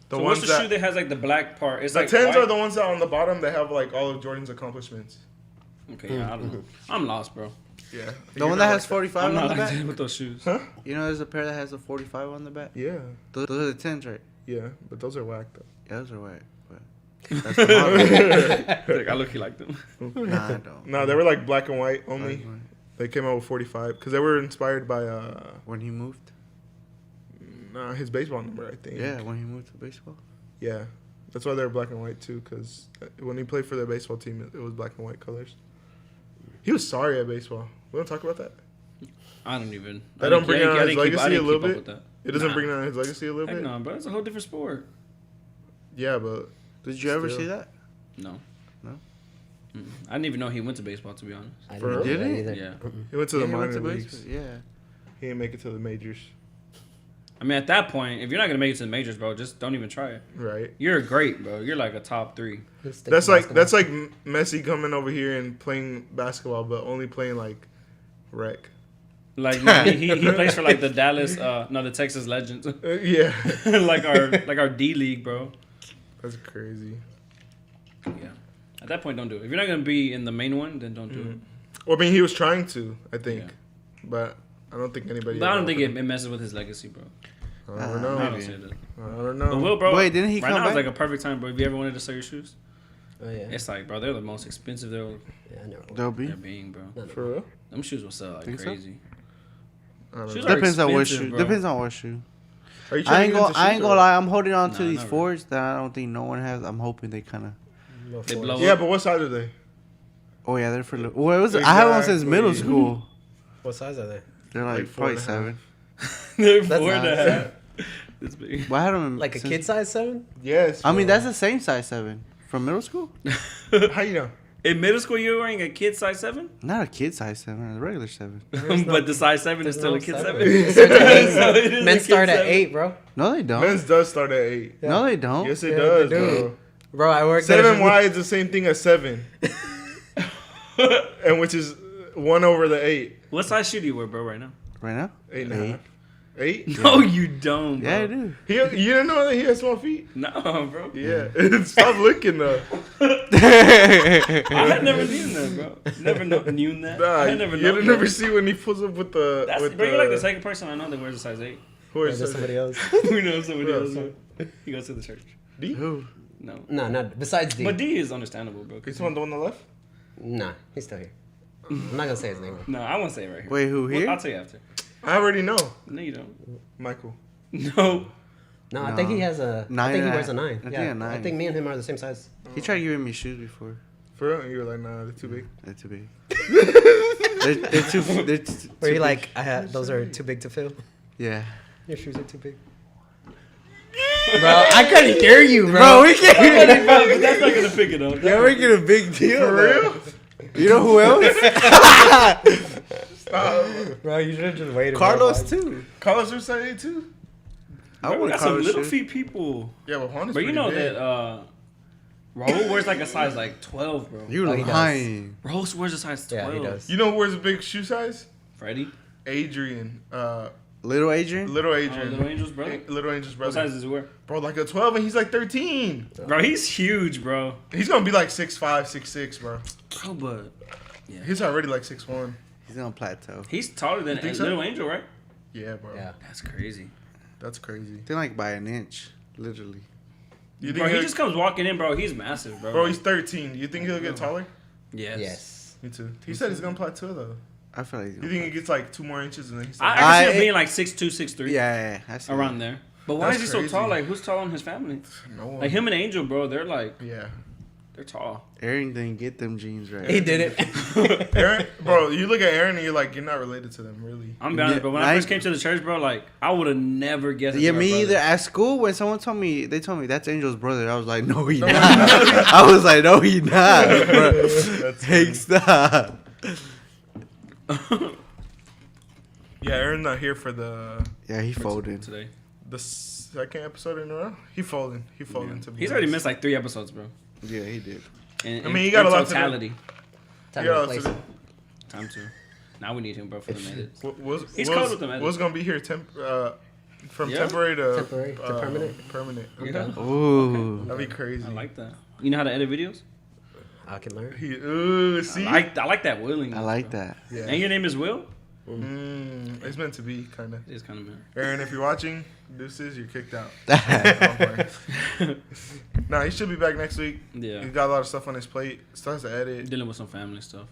the So ones what's the that. shoe that has like the black part? It's The like 10s white? are the ones that on the bottom they have like all of Jordan's accomplishments. Okay, yeah, I don't know. I'm lost, bro. Yeah. The one that has 45 I'm on not the like back. that with those shoes. Huh? You know, there's a pair that has a 45 on the back. Yeah. Those are the 10s, right? Yeah, but those are whack though. Yeah, those are white. But that's the model. Like, I look like them. Nah, I don't. No, they were like black and white only. Black and white. They came out with 45 because they were inspired by When he moved. his baseball number, I think. Yeah, when he moved to baseball. Yeah, that's why they're black and white too. Because when he played for their baseball team, it was black and white colors. He was sorry at baseball. We don't talk about that. I don't even. That I don't didn't- bring I down his didn't keep- I legacy a didn't little keep up bit? with that. It doesn't Nah. bring down his legacy a little Heck bit. no, bro. It's a whole different sport. Yeah, but Did you ever Still. see that? No. No? Mm-mm. I didn't even know he went to baseball, to be honest. I For didn't know real? that Did he? either. Yeah. he went to the Yeah, he went minor to leagues. baseball. Yeah. He didn't make it to the majors, I mean, at that point, if you're not gonna make it to the majors, bro, just don't even try it. right? You're great, bro. You're like a top 3. Let's stick That's to like basketball. Messi coming over here and playing basketball, but only playing like rec. Like no, he plays for like the Dallas, the Texas Legends, Yeah, like our D League, bro. that's crazy. Yeah. At that point, don't do it. If you're not gonna be in the main one, then don't do it. Well, I mean, he was trying to, I think, Yeah. but I don't think anybody. But I don't ever think offered it messes with his legacy, bro. him. I don't I know. don't say that. I don't But know. Will, bro. Wait, didn't he right come now is back? like a perfect time, bro. If you ever wanted to sell your shoes, Oh yeah. it's like, bro, they're the most expensive Yeah, I never. They'll be. they're being, bro. No, no. For real? Them shoes will sell like Think so? crazy. I don't Shoes know. are Depends on what expensive, shoe. bro. Depends on what shoe. Are you trying to get into I ain't shoes gonna or- lie. I'm holding on to Nah, these not really. fours that I don't think no one has. I'm hoping they kind of. No They force. blow Yeah, up. but what size are they? Oh yeah, they're for. Well, it was. I had one since middle Exactly. school. What size are they? They're like, Like 4.5. probably 7. They're That's 4.5. It's big. Well, I had them Like a since- kid size 7? Yes. I mean, bro. that's the same size 7 from middle school. How you know? In middle school, you were wearing a kid size 7, Not a kid size 7, a regular 7. but the size 7 is still a kid 7. Men start at 8, bro. No, they don't. Men's does start at 8. No, they don't. Yes, it Yeah, does, they do. bro. Bro, I worked at 7 wide is the same thing as 7, and which is 1 over the 8. What size shoe do you wear, bro, right now? Right now? 8.5. 8? No, you don't, bro. Yeah, I do. You didn't know that he has small feet? No, bro. Yeah. Stop looking though. I had never known that, bro. Knew that. Nah, I had never you known didn't that. never see when he pulls up with the. That's, with bro, you're like the second person I know that wears a size 8. Who Or is is this? there somebody else? We know somebody Who else. else? He goes to the church. D? Who? No. No, not besides D. But D is understandable, bro. He's the one on the left? Nah, he's still here. I'm not gonna say his name. Bro. No, I won't say it right here. Wait, who here? I'll tell you after. I already know. No, you don't. Michael. No. No, I think he has a. I think he wears a 9. I think Yeah, a 9. I think me and him are the same size. He tried giving me shoes before. For real? You were like, nah, they're too big. They're too big. they're too. They're Were you big. like, those are too big to fill? Yeah. Your shoes are too big. Bro, I couldn't hear you, bro. Bro, we can't. But that's not gonna pick it up. You're making a big deal. For real? You know who else? Bro, you should have just waited. Carlos too. Carlos are size 8 too? I Bro, we want got some Carlos little shoes. feet people. Yeah, but Juan is But you pretty know big. that Raul wears like a size like 12, bro. You Oh, he does. lying. Raul wears a size 12. Yeah, he does. You know who wears a big shoe size? Freddie? Adrian. Little Adrian. Little Oh, Adrian. Little Angel's brother? Little Angel's What brother. size does he wear? Bro, like a 12 and he's like 13. Bro, he's huge, bro. He's gonna be like 6'5", 6'6", bro. Oh, but He's already like 6'1". He's on plateau. he's taller than think so? Little Angel, right? Yeah, bro. Yeah. That's crazy. That's crazy. They're like by an inch, literally. You Bro, think he he'll- just comes walking in, bro. He's massive, bro. Bro, he's 13. You think he'll get taller? yes. Yes. Me too. He said he's gonna plateau though. I feel like. He's You gonna think he gets like 2 more inches and then he's I like, can see I- him being like 6'2", 6'3". yeah, I see Around there. But why That's is he crazy. so tall? Like, who's tall in his family? no one. Like, him and Angel, bro, they're like, Yeah. they're tall. Aaron didn't get them jeans right. He did it. Aaron, bro, you look at Aaron and you're like, you're not related to them, really. I'm be honest, Yeah, but when I first came to the church, bro, like, I would have never guessed. that Yeah, they were me brothers. either. At school, when someone told me, they told me that's Angel's brother. I was like, no, he not. I was like, no, he not, bro. That's Hey, stop. Yeah, Aaron's not here for the Yeah, he folded. Today. second episode in a row. He folding. He folding to be He's already honest. missed like 3 episodes, bro. Yeah, he did. In, I mean, he got a lot to do. totality. Time Yeah, to replace so him. Time to. Now we need him, bro, for the edits. He's was, cold with them edits. was gonna be here from Yeah. temporary to Temporary to permanent? Permanent. Yeah. Ooh. That'd be crazy. I like that. You know how to edit videos? I can learn. See? I like that willingness. I like bro. that. Yeah. And your name is Will? It's meant to be, kind of. It's kind of man. Aaron, if you're watching, deuces, you're kicked out. That. Nah, he should be back next week. Yeah. He's got a lot of stuff on his plate. Still has to edit. Dealing with some family stuff.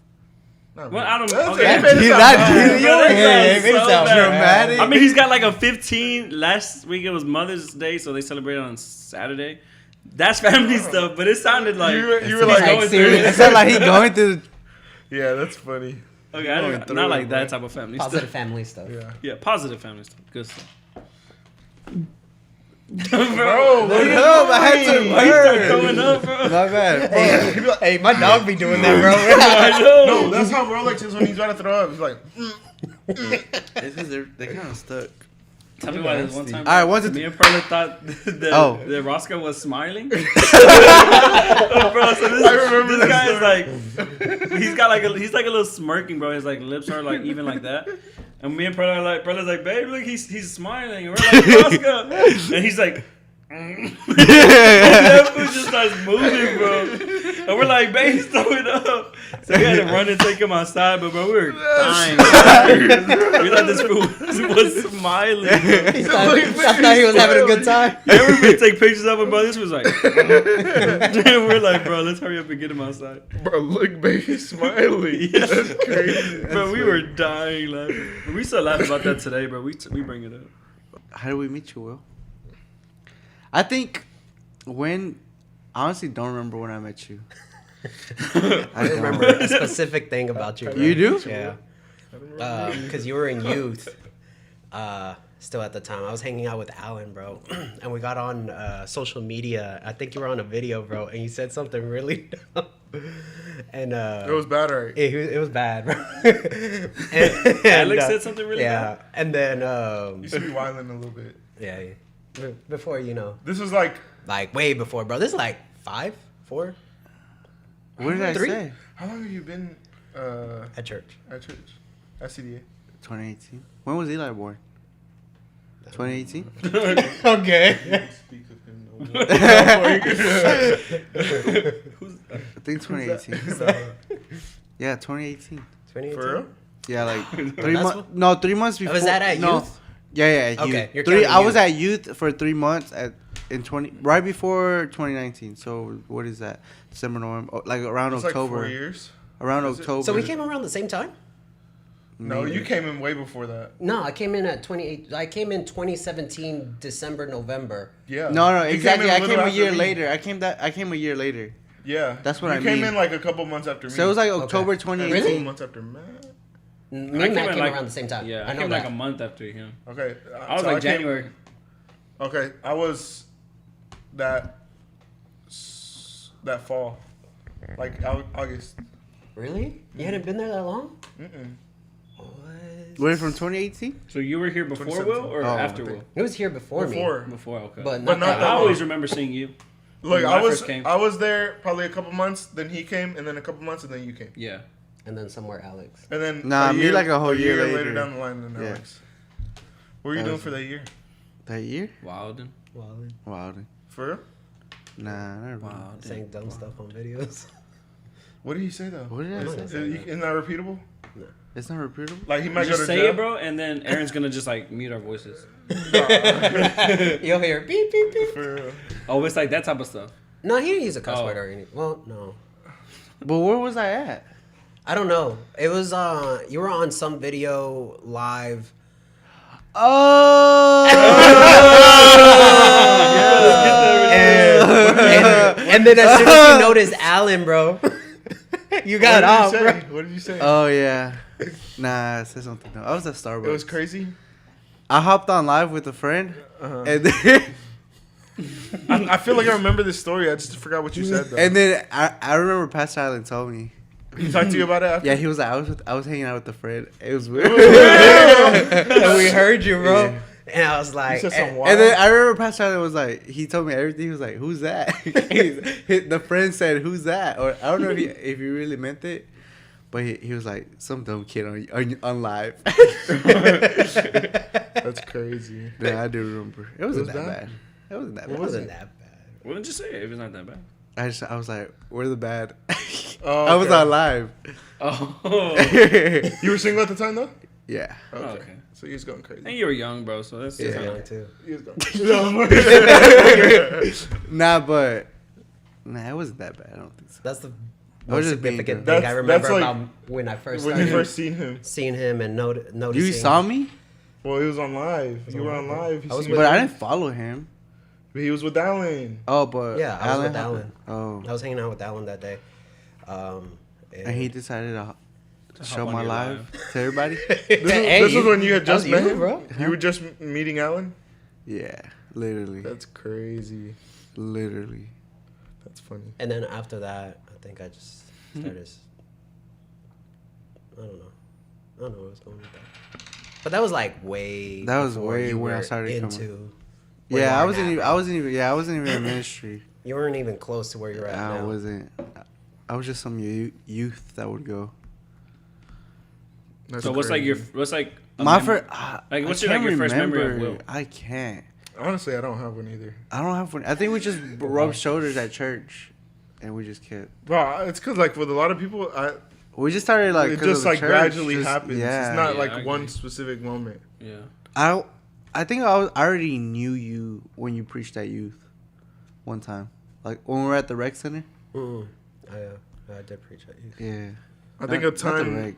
Nah, Well, bro. I don't- That's okay. it. He made it He's sound not bad. doing Bro, that it. sounds It so sounds bad. dramatic. I mean, he's got like a 15. Last week it was Mother's Day, so they celebrated on Saturday. That's family stuff, but it sounded like You were he's like, going through It it. sounds like he going through. Yeah, that's funny. Okay, I going don't, through not it, like bro. that type of family Positive stuff. family stuff. Yeah. Yeah, positive family stuff. Good stuff. Bro, what are you No, I had doing? to Why you start burn. throwing up, bro? My bad. Hey, my dog be doing that, bro. I know. No, that's how Rolex is when he's about to throw up. He's like, It's because they're kind of stuck. Tell me why this one time. All right, once it- me and Perla thought that, Oh. that Roscoe was smiling. Bro, so this, I remember this that guy story. is like, he's like a little smirking, bro. His like lips are like even like that. And me and Perla are like, Perla's like, babe, look, he's smiling. And we're like, Roscoe, and he's like. That fool just starts moving, bro. And we're like, babe, he's throwing up. So we had to run and take him outside, but bro, we were dying. We thought this fool was smiling. I thought he was having a good time. And we would take pictures of him, bro. This was like, and we're like, bro, let's hurry up and get him outside. bro, look, baby, smiling. Yeah. That's crazy. Bro, we were dying laughing. We still laugh about that today, bro. We bring it up. How did we meet you, Will? I think when I honestly don't remember when I met you. I remember a specific thing about you. Bro. You do? Yeah. Because you were in youth. Still at the time, I was hanging out with Alan, bro, and we got on social media. I think you were on a video, bro, and you said something really dumb. And It was bad, right? it was bad, bro. Alex said something really yeah, bad? and then Used to be wilding a little bit. yeah. Before, you know, This was like, like way before, bro. This is like 5, 4 What did I 3? say? how long have you been at church. at church? At CDA? 2018. When was Eli born? 2018. Okay. Speak of him no more. I think 2018. Yeah, 2018. 2018? For real? Yeah, like That's 3 months. what- No, 3 months before. Was that at no. youth? Yeah, Okay, youth. you're Three. counting I was youth. at youth for 3 months in 20 right before 2019. So what is that? December, November, like around It's October. like 4 years. Around Is it? October. So we came around the same time? No, Maybe. you came in way before that. No, I came in at 28. I came in 2017, December, November. Yeah. No, You exactly. in I little came a after year me. later. I came a year later. Yeah. That's what you I came mean. in like a couple months after me. So it was like Okay. October And a 2018. couple months after Matt. Me I and Matt in came like- around the same time. Yeah, I know came that. like a month after him. Okay. I was like January. Okay, I was that fall, like August. Really? You hadn't been there that long? Mm-mm. What? Wait, from 2018? So you were here before 2017. Will or Oh, after I think- Will? It was here before, Before. Before, okay. But But not not I that always long. remember seeing you. Look, When I I was first came. I was there probably a couple months. Then he came, and then a couple months, and then you came, Yeah. And then somewhere Alex. and then Nah, me like a whole year later. down the line than Yeah. Alex. What were you That doing was- for that year? That year? Wilden. Wow. For real? Nah, not really. Wilden. Saying dumb stuff on videos. What did he say though? What did I Is- say? Isn't that repeatable? It's not repeatable. Like he might go Just to say jail. it, bro, and then Aaron's gonna just like mute our voices. You'll hear beep, beep, beep. For real. Oh, it's like that type of stuff. No, he didn't use a cuss Oh. word or anything. Well, no. But where was I at? I don't know. It was, you were on some video live. Oh! and then as soon as you noticed Alan, bro, you got off, What did you bro. say? What did you say? Oh yeah. Nah, I said something. No, I was at Starbucks. It was crazy. I hopped on live with a friend, Uh-huh. and then, I feel like I remember this story. I just forgot what you said though. and then I remember Pastor Allen told me. He talked to you about it after? Yeah, he was like, I was hanging out with a friend. It was weird. And we heard you, bro. Yeah. And I was You like, said something And wild. then I remember Pastor Allen was like, he told me everything. He was like, "Who's that?" The friend said, "Who's that?" Or I don't know if he really meant it, but he was like, "Some dumb kid on live." That's crazy. Yeah, I do remember. It wasn't was that bad? bad. It wasn't that it bad. wasn't that bad. Well, then just say it if it's not that bad. I was like, "We're the bad." Oh, I was okay. on live. Oh. You were single at the time though? Yeah. Okay. Okay. So you was going crazy. And you were young, bro, so that's He's Yeah. young, too. You was going Nah, but it wasn't that bad. I don't think so. That's the I was most just being significant drunk. thing I That's remember like about when I first when started you first seen him. seeing him and noticing. You saw me, Well, he was on live. You were on live. He I was seen with you. but I didn't follow him. He was with Alan. Oh, but Yeah, I was with Alan. Oh, I was hanging out with Alan that day. and he decided to show on my your live live. to everybody. This was when you had that was just met you, him, bro. You were just meeting Alan. Yeah, literally, That's crazy. literally. That's funny. And then after that, I think I just started. I don't know where I was going with that. But that was like way. That was before way you when I were started coming. into. where Yeah, you I are wasn't now, even. bro. I wasn't even. Yeah, I wasn't even in ministry. You weren't even close to where you're at I now. wasn't. I was just some youth that would go. That's So what's like crazy. what's like a My mem- first. Like, what's I your, like, can't your first memory of remember. Will? I can't. Honestly, I don't have one either. I don't have one. I think we just rubbed shoulders at church, and we just kept. Bro, it's because like with a lot of people, We just started like. it 'cause of just the like church, gradually just- happens. Yeah. It's not Yeah, I like one agree. specific moment. Yeah. I think I already knew you when you preached at youth. One time, like when we were at the rec center. I did preach at you. Yeah. I think Not a the time. rec,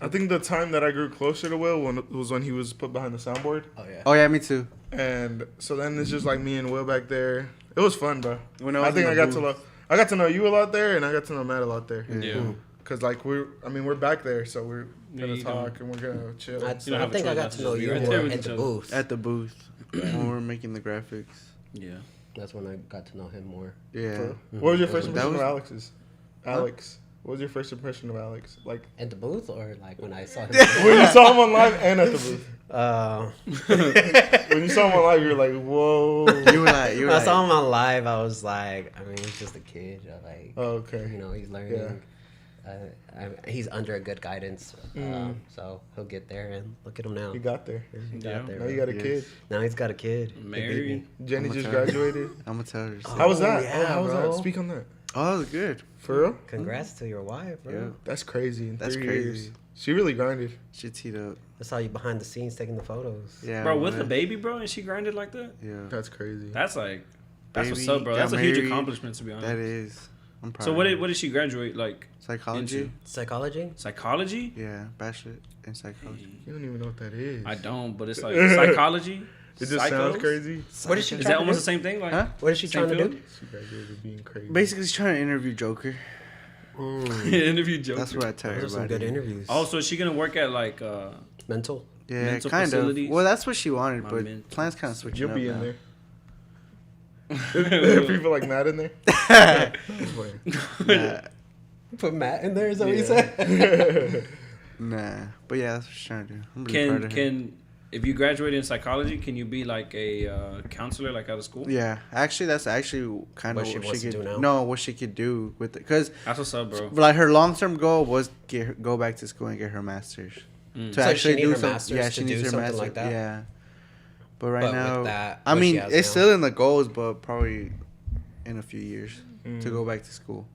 I think the time that I grew closer to Will was when he was put behind the soundboard, Oh yeah. Oh yeah, me too. and so then it's just like me and Will back there. It was fun, bro. When I think I got to know you a lot there, and I got to know Matt a lot there. Yeah. Cause like we're back there, so we're Yeah, gonna you talk and we're gonna chill. I don't think have a I choice got not to to know just be you right more there with at each the other. booth. At the booth when we were making the graphics. Yeah. That's when I got to know him more. Yeah. What was your first That impression was- of Alex's? Alex. What was your first impression of Alex? Like At the booth, or like when I saw him? when you saw him on live and at the booth. uh, When you saw him on live, you were like, "Whoa!" You were like, when I saw him on live, I was like, I mean, he's just a kid. I like, Oh, okay. you know, he's learning. Yeah. He's under a good guidance, so he'll get there. And look at him now. He got there. He Yeah. got there. Now you got a Yes. kid. Now he's got a kid. He beat Married. me. Jenny I'ma just tell her. graduated. I'm gonna tell her. How was that? yeah, how was bro. that? Speak on that. Oh, that was good. For real? Congrats to your wife, bro. Yeah. That's crazy. In That's 3 crazy. years. She really grinded. She teed up. I saw you behind the scenes taking the photos. Yeah. Bro, with man. the baby, bro, and she grinded like that. Yeah. That's crazy. That's like, that's what's Baby up, bro. got That's a huge married. accomplishment, to be honest. That is. I'm proud. So of what her. did she graduate like Psychology. into? Psychology? Psychology? Yeah, bachelor in psychology. You don't even know what that is. I don't, but it's like psychology. It just sounds crazy. What is she Is trying that to almost do? the same thing? Like, Huh? What is she Same trying to field? do? She graduated being crazy. Basically, she's trying to interview Joker. interview Joker. That's what I tell Those are some everybody. good interviews. Oh, so is she gonna work at like Mental. Yeah, mental kind facilities? of. Well, that's what she wanted, My but mental plans kind of switching You'll up be in now. there. There are people like Matt in there. Just playing. Nah, Put Matt in there, is that what you Yeah. said? nah, but yeah, that's what she's trying to do. I'm really proud of her. can if you graduate in psychology, can you be like a counselor like out of school? Yeah, actually, that's actually kind What of she what wants she to could do now? No, what she could do with it, because That's what's up, bro. like her long term goal was go back to school and get her master's. To So actually she need do her some, master's yeah, to she do needs her something master's. like that? Yeah, but right But with now, that, I what she mean, has it's now. still in the goals, but probably in a few years to go back to school.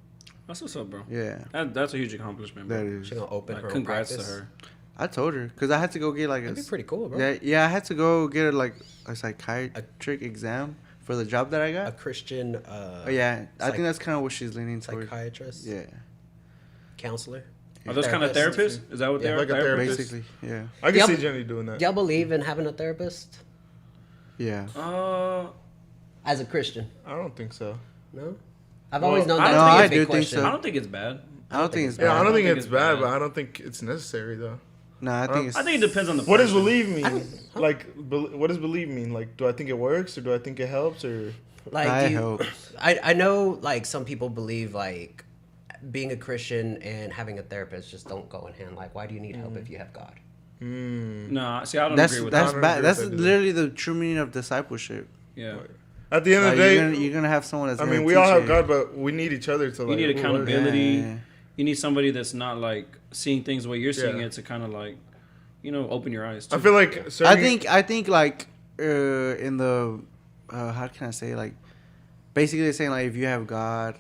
That's what's up, bro. Yeah, That's a huge accomplishment, bro. that is. She's gonna open Like, her own congrats practice. to her. I told her because I had to go get like That'd be pretty cool, bro. yeah, I had to go get like a psychiatric exam for the job that I A got. Christian Oh yeah, I psych- think that's kind of what she's leaning towards. psychiatrist, Yeah, Are counselor. those kind of Therapist. therapists? Is that what Yeah, they're? like a Therapists? basically, yeah, I can Yeah, see but- Jenny doing that. Y'all believe in having a therapist yeah. as a Christian? I don't think so. No, I've Well, always known I that don't to be think- a I big do think question. so. I don't think it's bad. I don't think it's Yeah, I bad. don't think think it's it's bad, bad. but I don't think it's necessary though. No, I think it's. I think it depends on the. What does person. believe mean? Like, what does believe mean? Like, do I think it works or do I think it helps or? Like, I do you- hope. I know like some people believe like being a Christian and having a therapist just don't go in hand. Like, why do you need help if you have God? No, see, I don't That's agree with that's that. I don't bad. agree That's with that either. literally the true meaning of discipleship. Yeah, At the end of Like, the day, you're gonna have someone that's. I gonna mean, we all teach have you. God, but we need each other to like. you need accountability. Yeah. You need somebody that's not like seeing things the way you're seeing Yeah. it to kind of like, open your eyes. I too. feel like I certain, think like in the how can I say, like basically they're saying like if you have God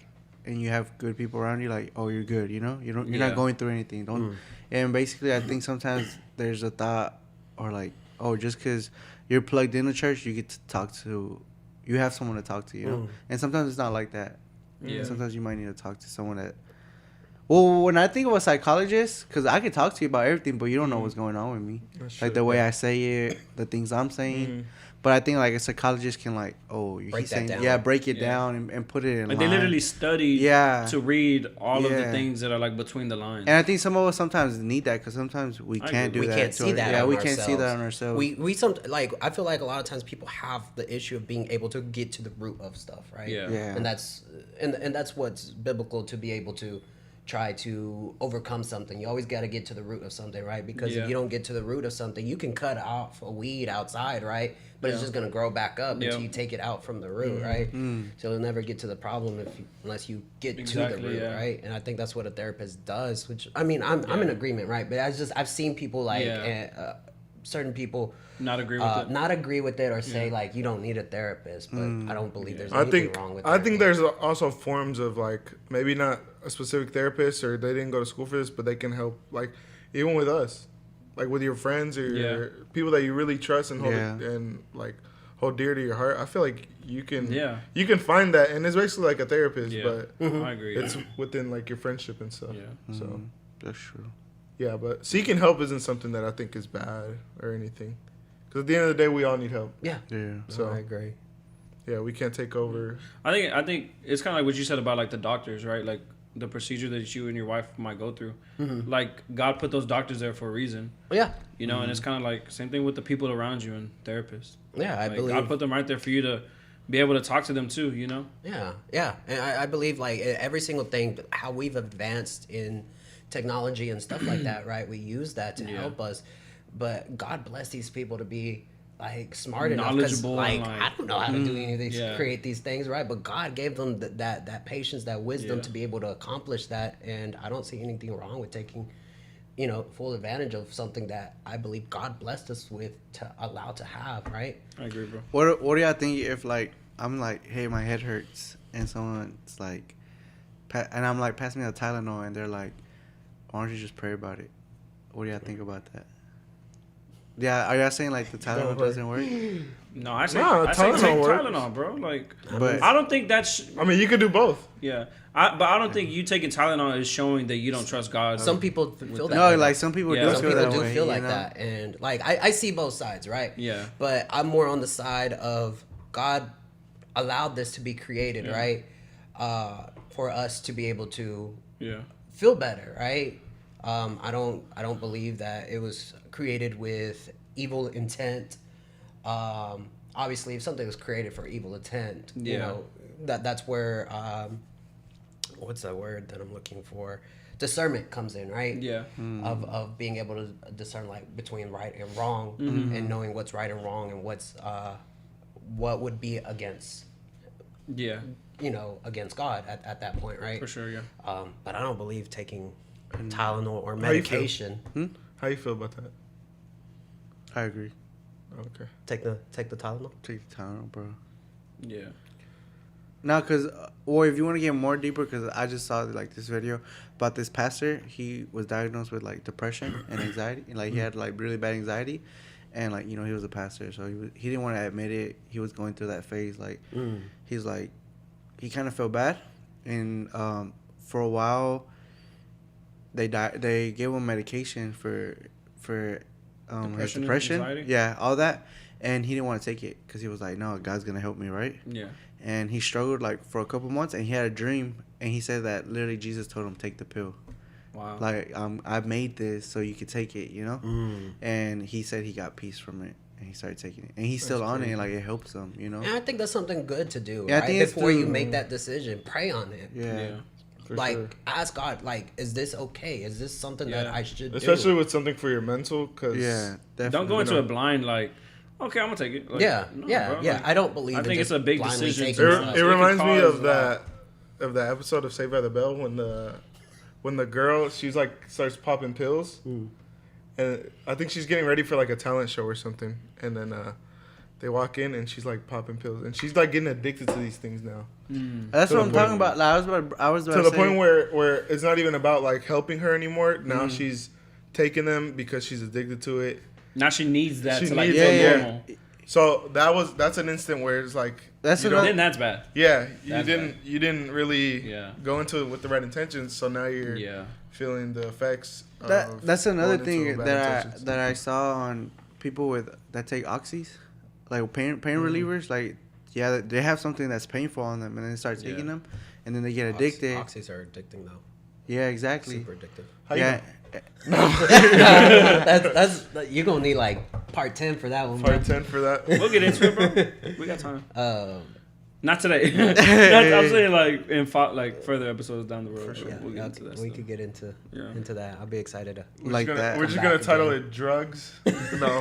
and you have good people around you, like, oh, you're good, you're Yeah. not going through anything, don't. And basically I think sometimes there's a thought or like, oh, just because you're plugged in the church, you get to talk to, you have someone to talk to, you know. And sometimes it's not like that. Yeah. Sometimes you might need to talk to someone that. Well, when I think of a psychologist, because I can talk to you about everything, but you don't know what's going on with me. That's Like true, the way yeah. I say it, the things I'm saying. But I think like a psychologist can like, oh, Break he's that saying, down. yeah, break it Yeah. down and put it in like line. they literally studied Yeah. to read all of the Yeah. things that are like between the lines. And I think some of us sometimes need that because sometimes we I can't do agree. We that. can't to see our- that. Yeah, on we can't see ourselves. that on ourselves. We some like I feel like a lot of times people have the issue of being able to get to the root of stuff, right? Yeah. Yeah. And that's what's biblical to be able to try to overcome something. You always got to get to the root of something, right? Because Yeah. if you don't get to the root of something, you can cut off a weed outside, right? But it's just gonna grow back up until Yeah. you take it out from the root, right? So you'll never get to the problem unless you get to Exactly, the root, yeah. right? And I think that's what a therapist does. Which I mean, I'm in agreement, right? But I've seen people like Yeah. certain people not agree with it. not agree with it or say like you don't need a therapist. But I don't believe there's I anything think wrong with. I think therapy. there's also forms of like maybe not a specific therapist or they didn't go to school for this, but they can help like even with us, like with your friends or your people that you really trust and hold and like hold dear to your heart. I feel like you can you can find that, and it's basically like a therapist, but I agree. it's within like your friendship and stuff. Yeah. So That's true. yeah, but seeking help isn't something that I think is bad or anything, because at the end of the day, we all need help. Yeah. Yeah. So I agree. yeah, we can't take over. I think it's kind of like what you said about like the doctors, right? Like the procedure that you and your wife might go through. Like God put those doctors there for a reason, Yeah. and it's kind of like same thing with the people around you and therapists. Yeah, I Like, believe. God put them right there for you to be able to talk to them too. Yeah, yeah, and I believe like every single thing, how we've advanced in technology and stuff like that, right? We use that to help us, but God bless these people to be like smart enough, 'cause, Knowledgeable like, and, like, I don't know how to do any of these, yeah. create these things, right? But God gave them that patience, that wisdom Yeah. to be able to accomplish that, and I don't see anything wrong with taking, you know, full advantage of something that I believe God blessed us with to allow to have, right? I agree, bro. What do y'all think if like I'm like, hey, my head hurts, and someone's like, and I'm like, pass me a Tylenol, and they're like, why don't you just pray about it? What do y'all think about that? Yeah, are y'all saying like the Tylenol doesn't work? No, I say, No, I say Tylenol take works. Tylenol, bro. Like, But I don't think that's. I mean, you could do both. Yeah, but I don't think you taking Tylenol is showing that you don't trust God. Some people feel that. no, way. like some people Yeah. do Some feel people that do way. feel you like know? that, and like I see both sides, right? Yeah. But I'm more on the side of God allowed this to be created, Yeah. right? For us to be able to Yeah. feel better, right? I don't believe that it was created with evil intent. Obviously, if something was created for evil intent, you Yeah. know, that's where what's that word that I'm looking for? Discernment comes in, right? Yeah. Of being able to discern like between right and wrong, Mm-hmm. and knowing what's right and wrong, and what's what would be against, Yeah. you know, against God at that point, right? For sure. Yeah. But I don't believe taking Tylenol or How you feel? medication. How you feel about that? I agree. Okay. Take the Tylenol. Take the Tylenol, bro. Yeah. No, cause or if you want to get more deeper, cause I just saw like this video about this pastor. He was diagnosed with like depression and anxiety. Like he had like really bad anxiety, and like, you know, he was a pastor, so he didn't want to admit it. He was going through that phase. Like he's like, he kind of felt bad, and for a while they gave him medication for his Depression and depression. anxiety? Yeah, all that, and he didn't want to take it because he was like, no, God's gonna help me, right? Yeah. And he struggled like for a couple months, and he had a dream, and he said that literally Jesus told him, take the pill. Wow. Like, I made this so you could take it, you know? And he said he got peace from it, and he started taking it, and he's still on it, and like it helps him, you know? And I think that's something good to do, Yeah, I right? think it's Before you true. make that decision, pray on it. Yeah. For Like, sure. ask God, like, is this okay? Is this something that Yeah. I should Especially do? with something for your mental, because Yeah, definitely. Don't go into know. a blind like, okay, I'm gonna take it. Like, Yeah, no, yeah, bro, yeah. like, I don't believe I in think just it's a big blindly decision. taking to stuff. make. It could reminds me cause, of that episode of Saved by the Bell when the girl, she's like starts popping pills, and I think she's getting ready for like a talent show or something, and then they walk in and she's like popping pills, and she's like getting addicted to these things now. That's to what the I'm talking point- about. Like, I was about To to the say, point where it's not even about like helping her anymore. Now she's taking them because she's addicted to it. Now she needs that She to like needs feel it, yeah. normal. So that's an instant where it's like That's you another- Then that's bad. yeah, That's you didn't really Yeah. go into it with the right intentions. So now you're Yeah. feeling the effects. of that's another going into thing bad that intentions. I saw on people that take oxys, like pain relievers. Like, yeah, they have something that's painful on them, and then they start taking Yeah. them, and then they get addicted. Oxys are addicting though. Yeah, exactly. Super addictive. How you Yeah, know? that's you're gonna need like part 10 for that one. Part bro. 10 for that. We'll get into it, bro. We got time. Not today. I'm saying like in further episodes down the road. For sure. We'll get into that. We stuff. could get into Yeah. that. I'll be excited to. like that. We're just Come gonna back title again. it drugs. No.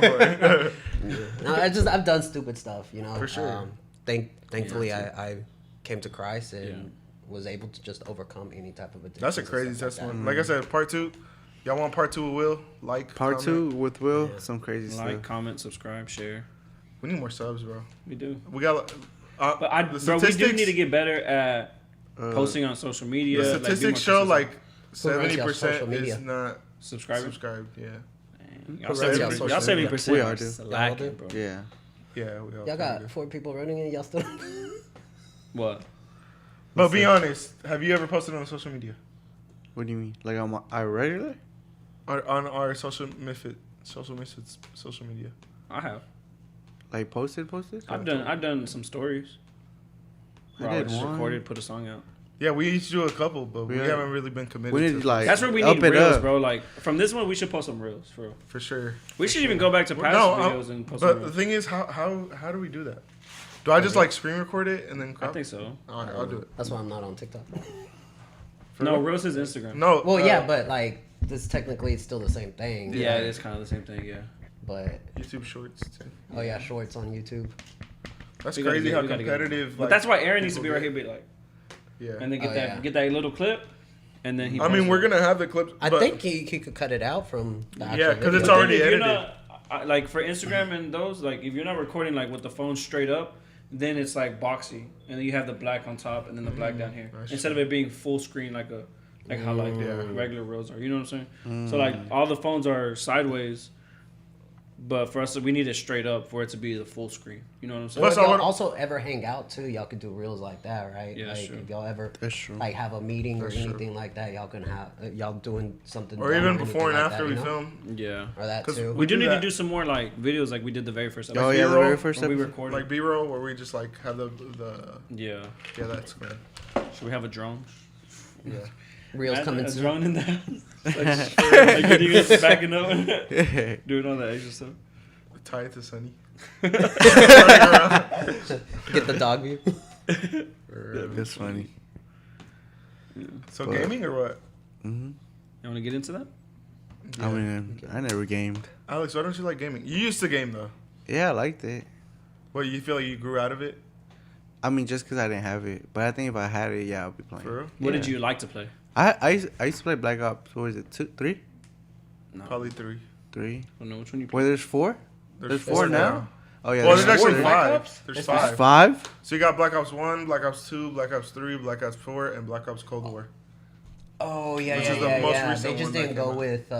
No, I've done stupid stuff, you know. For sure. Thankfully, Yeah, I came to Christ and Yeah. was able to just overcome any type of addiction. That's a crazy testimony. Like I said, part 2. Y'all want part 2 with Will? Like, Part comment. 2 with Will, Yeah. some crazy Like, stuff. comment, subscribe, share. We need more subs, bro. We do. We got. But the bro, we do statistics- need to get better at posting on social media. The like, be more statistics show consistent. like Who runs y'all 70% social media? is not subscribers. subscribed. Yeah. Y'all runs y'all 70%, social y'all 70% media? We are all do. slacking, Y'all bro. Yeah. Yeah, we all Y'all got do. 4 people running it. Y'all still. What? But be honest, have you ever posted on social media? What do you mean? Like on my regular? On our social misfits social media? I have. Like posted? I've done some stories. I Where I did just one. recorded, put a song out. Yeah, we each do a couple, but we Yeah. haven't really been committed We need to like That's where we up need it reels, up. bro. Like from this one, we should post some reels for real. for sure. We should even go back to past videos and post some but the reels. thing is, how do we do that? Do I just like screen record it and then I crop? think so. All right, I'll do it. That's why I'm not on TikTok. For No, real? reels is Instagram. No. Well, yeah, but like this technically it's still the same thing. Yeah, it is kind of the same thing. Yeah. but YouTube Shorts too. oh yeah, shorts on YouTube. That's We gotta crazy get- how we gotta get- competitive. But like, that's why Aaron needs to people be right get. here, be like, Yeah. and then Oh, yeah. get that little clip, and then he. I mean, posts we're it. gonna have the clips. I but think he could cut it out from the actual Yeah, 'cause video. it's But then already if you're edited. not, like for Instagram and those, like if you're not recording like with the phone straight up, then it's like boxy, and then you have the black on top and then the black down here, that's instead of it being full screen like how like Yeah. regular reels are. You know what I'm saying? So like all the phones are sideways, but for us we need it straight up for it to be the full screen. You know what I'm saying? Well, Plus, if I y'all would- also ever hang out too, y'all could do reels like that, right? Yeah, like sure. if y'all ever That's true. like have a meeting or That's true. anything like that, y'all can have y'all doing something. Or dumb even anything before and like after that, we you know? film, Yeah. Or that 'Cause too. We do do need to that. do some more like videos like we did the very first episode. Oh yeah, the B-roll, very first When we episode. recorded. like B-roll, where we just like have the Yeah. yeah, that's good. Should we have a drone? Yeah. Reels Imagine coming a soon. drone in the house. Like getting us backing up, doing all that extra stuff. Tie it to Sunny. Get the dog view. That's funny. So But- gaming or what? Hmm. You want to get into that? I mean, I never gamed. Alex, why don't you like gaming? You used to game though. Yeah, I liked it. What, you feel like you grew out of it? I mean, just because I didn't have it. But I think if I had it, yeah, I'll be playing. For real? What did Yeah. you like to play? I used to play Black Ops. What was it? 2, 3? No. Probably 3. 3? I don't know which one you Wait, there's 4? There's 4 now? Oh yeah. Well, there's there's actually four. Black 5. Ops? There's There's 5. 5? So you got Black Ops 1, Black Ops 2, Black Ops 3, Black Ops 4, and Black Ops Cold War. Oh yeah, Which yeah, is the yeah, most yeah. recent They just one that didn't go came out. with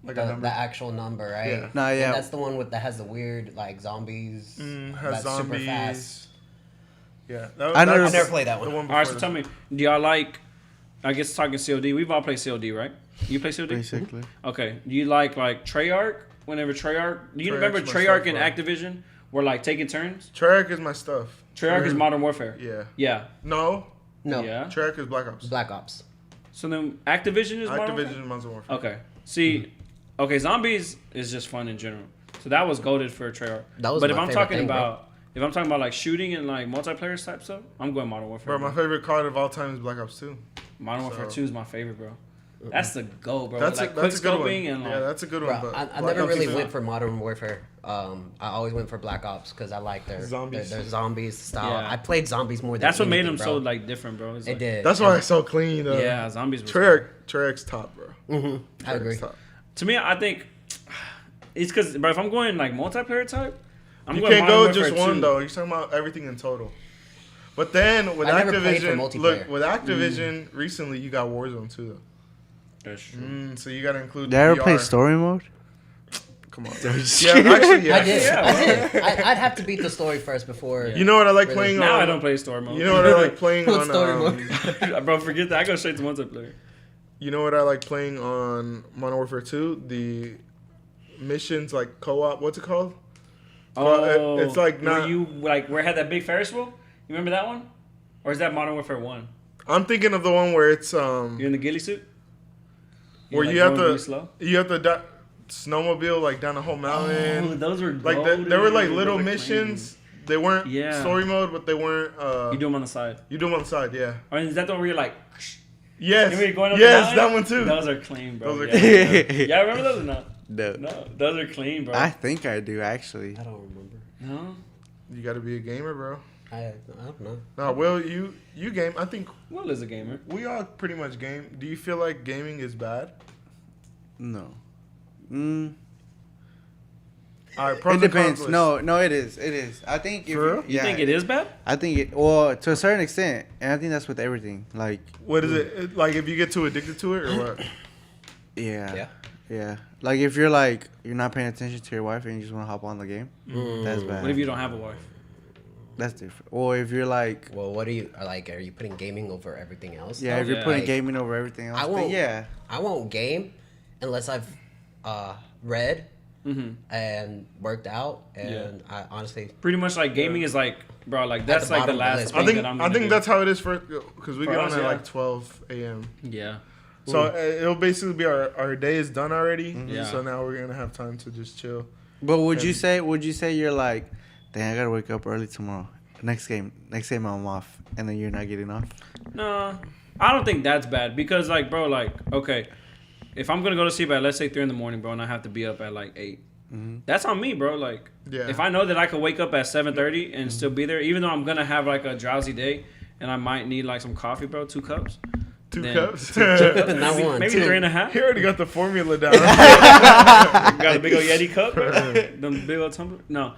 Like a number. the actual number, right? Yeah. Nah, yeah. And that's the one with that has the weird like zombies. Has that's super fast. zombies. Yeah. I never- that's I never played that the one. All right, so before tell this. me, do y'all like? I guess talking COD. We've all played COD, right? You play COD? Basically. Okay. Do you like Treyarch? Whenever Treyarch, do you Treyarch's remember my Treyarch stuff, and bro. Activision were like taking turns? Treyarch is my stuff. Treyarch is Modern Warfare. Yeah. Yeah. No. No, Yeah. Treyarch is Black Ops. Black Ops. So then Activision is Modern Warfare? Activision is Modern Warfare. Okay. See, okay, zombies is just fun in general. So that was goated for Treyarch. That was but if my I'm favorite talking thing, bro. about if I'm talking about like shooting and like multiplayer type stuff, I'm going Modern Warfare. Bro, my favorite card of all time is Black Ops 2. Modern Warfare So- 2 is my favorite, bro. That's the goal, bro. That's like a good one. quick scoping and like Yeah, that's a good Bro, one. But I Black never Ops really 2 went for Modern Warfare. I always went for Black Ops because I like their Zombies. their zombies style. Yeah. I played zombies more than that's what made anything, them bro. so like different, bro. It's It like, did. That's why it's so clean. Yeah, zombies. Was Treyarch's top, bro. I agree. Treyarch's top. To me, I think it's because, bro. If I'm going like multiplayer type, I'm You going can't Modern go just Warfare one 2. though. You're talking about everything in total. But then with I never played for Activision, multiplayer. look with Activision recently, you got Warzone too. Though. That's true. So you got to include. Did I ever VR. play story mode? Come on. just Yeah, actually, yeah. I did. Yeah, I did. I'd have to beat the story first before. You know what I like Really? playing Now on? I don't play story mode. You know what I like playing What on? story mode? Bro, forget that. I go straight to multiplayer. You know what I like playing on Modern Warfare 2? The missions like co-op. What's it called? Oh, it's like where not- you like where it had that big Ferris wheel. You remember that one, or is that Modern Warfare 1? I'm thinking of the one where it's You're in the ghillie suit. where like, you have going really to slow? snowmobile like down a whole Oh, mountain. those were Like golden. there were like Those little were missions. They weren't Yeah. story mode, but they weren't. crazy. You do them on the side. You do them on the side, yeah. Or is that the one where you're like? Yes, You mean going up yes, the that mountain? one too. Those are clean, bro. Those are yeah. clean. Yeah, remember those or not? No. No, those are clean, bro. I think I do actually. I don't remember. No, You got to be a gamer, bro. I don't know. No, Will, you game. I think Will is a gamer. we all pretty much game. Do you feel like gaming is bad? No. All right, pros It and cons depends. list. No, it is. It is. I think if For real? You think it is bad? I think it. Well, to a certain extent, and I think that's with everything. Like, What is it like? If you get too addicted to it, or what? yeah, Yeah. Like if you're like you're not paying attention to your wife and you just want to hop on the game, that's bad. What if you don't have a wife? That's different. Or if you're like, Well, what are you like? Are you putting gaming over everything else? yeah, Oh, if you're yeah. putting Like, gaming over everything else, I then won't. yeah. I won't game unless I've read Mm-hmm. and worked out. And I honestly, Pretty much like gaming is like, bro, like that's the like the bottom of the last list. thing I think that I'm I gonna think do. that's how it is for because we For get us, on at yeah. like 12 a.m. Yeah. So it'll basically be our day is done already. Yeah. So now we're gonna have time to just chill. But would you And- say you're like, dang, I gotta wake up early tomorrow. Next game I'm off, and then you're not getting off. No, I don't think that's bad because like, bro, like, okay, if I'm gonna go to sleep at let's say 3 in the morning, bro, and I have to be up at like 8, that's on me, bro. Like, Yeah. if I know that I could wake up at 7:30 and still be there, even though I'm gonna have like a drowsy day and I might need like some coffee, bro, 2 cups. Two Then- cups. And that one, Maybe too. 3.5. He already got the formula down. Got a big old Yeti cup, bro. Them big old tumbler. No,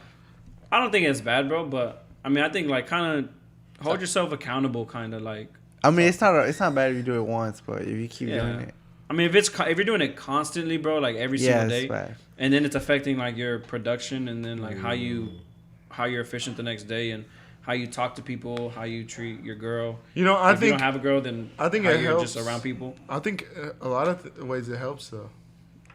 I don't think it's bad, bro. But I mean, I think like kind of hold yourself accountable, kind of like. I mean, it's not bad if you do it once, but if you keep Yeah. doing it, I mean, if you're doing it constantly, bro, like every yeah, single it's day, bad. and then it's affecting like your production, and then like how you're efficient the next day, and how you talk to people, how you treat your girl. You know, If you don't have a girl, then I think how it you're helps. just around people. I think a lot of ways it helps though.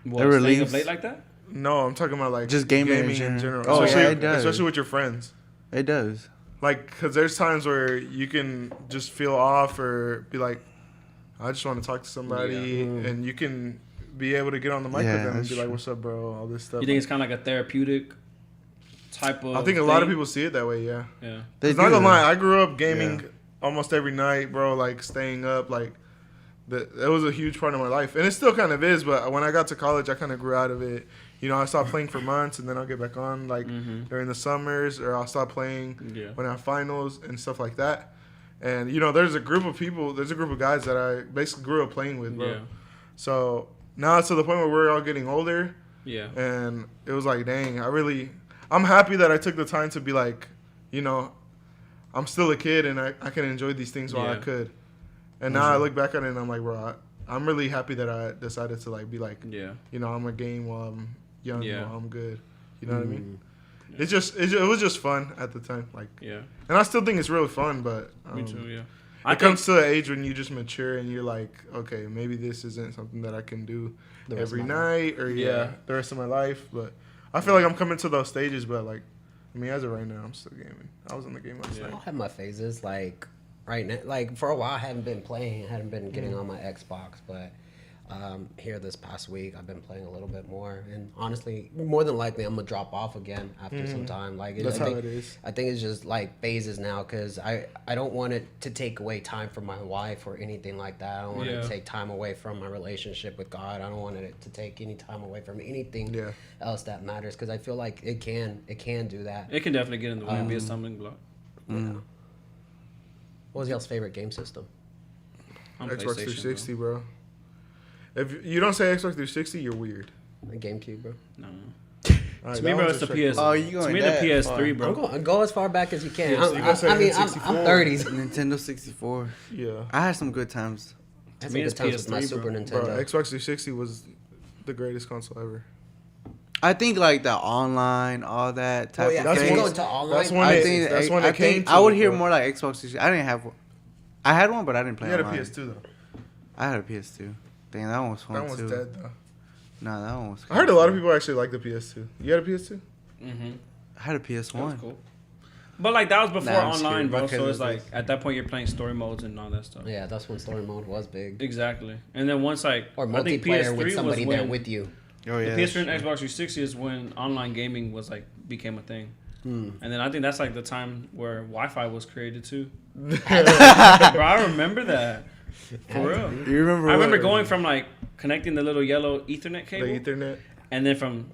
What, It staying up relieves- late like that? No, I'm talking about like Just gaming in in general. general. Oh, especially, yeah, it does. especially with your friends. It does. Like, cause there's times where you can just feel off or be like, I just want to talk to somebody, and you can be able to get on the mic Yeah, with them and that's be like, true. "What's up, bro?" All this stuff. You think it's kind of like a therapeutic type of? I think a lot of thing? people see it that way. Yeah. Yeah. They It's not do. gonna lie, I grew up gaming Yeah. almost every night, bro. Like staying up, like that was a huge part of my life, and it still kind of is. But when I got to college, I kind of grew out of it. You know, I stopped playing for months, and then I'll get back on like during the summers, or I'll stop playing Yeah. when I have finals and stuff like that. And you know, there's a group of guys that I basically grew up playing with, bro. Yeah. So now it's to the point where we're all getting older, Yeah. and it was like, dang, I'm happy that I took the time to be like, you know, I'm still a kid and I can enjoy these things while I Yeah. could. And now I look back at it and I'm like, bro, I'm really happy that I decided to like be like, Yeah. you know, I'm a game while I'm young, Yeah. while I'm good. You know what I mean? It was just fun at the time, like, Yeah. and I still think it's really fun, but Me too. Yeah. it comes to an age when you just mature and you're like, okay, maybe this isn't something that I can do The rest every of my night or Yeah. the rest of my life. But I feel like I'm coming to those stages. But like, I mean, as of right now, I'm still gaming. I was in the game last Yeah. night. I'll have my phases like right now. Like for a while, I haven't been playing. I hadn't been getting on my Xbox, but here this past week, I've been playing a little bit more. And honestly, more than likely, I'm gonna drop off again after some time. Like That's I how think, it is. I think it's just like phases now because I don't want it to take away time from my wife or anything like that. I don't want it Yeah. to take time away from my relationship with God. I don't want it to take any time away from anything Yeah. else that matters because I feel like it can do that. It can definitely get in the way and be a stumbling block. Yeah. What was y'all's favorite game system? On Xbox PlayStation, 360, bro. If you don't say Xbox 360, you're weird. GameCube, bro. No. All right, To me, that bro, one's it's the respectable. PS. Oh, you To going me, the that PS3, far. bro. Go as far back as you can. Yes, you gotta say I mean, I'm N64. 30s. Nintendo 64. Yeah. I had some good times. I me, think it's the times with my PS3, Super bro. Bro, Nintendo. Xbox 360 was the greatest console ever. I think like the online, all that type Oh yeah, of That's if thing. you one- go to online. that's one I it- think that's when I it came think to I would it, hear bro. more like Xbox 360. I didn't have one. I had one, but I didn't play You had a online. PS2 though. I had a PS2. Dang, that one was fun That one's too. dead though. Nah, that one was. I heard a lot of people actually like the PS2. You had a PS2? Mm-hmm. I had a That was PS1. cool. But like that was before Nah, I'm online, scared. bro. My So it's cousins like is. at that point you're playing story modes and all that stuff. Yeah, that's when story mode was big. Exactly. And then once like Or I think multiplayer PS3 with somebody was there when with you. Oh yeah. the that's PS3 and true. Xbox 360 is when online gaming was like became a thing. Hmm. And then I think that's like the time where Wi-Fi was created too. Bro, I remember that. For real. You remember? I remember what- going from like connecting the little yellow Ethernet The cable, Ethernet and then from,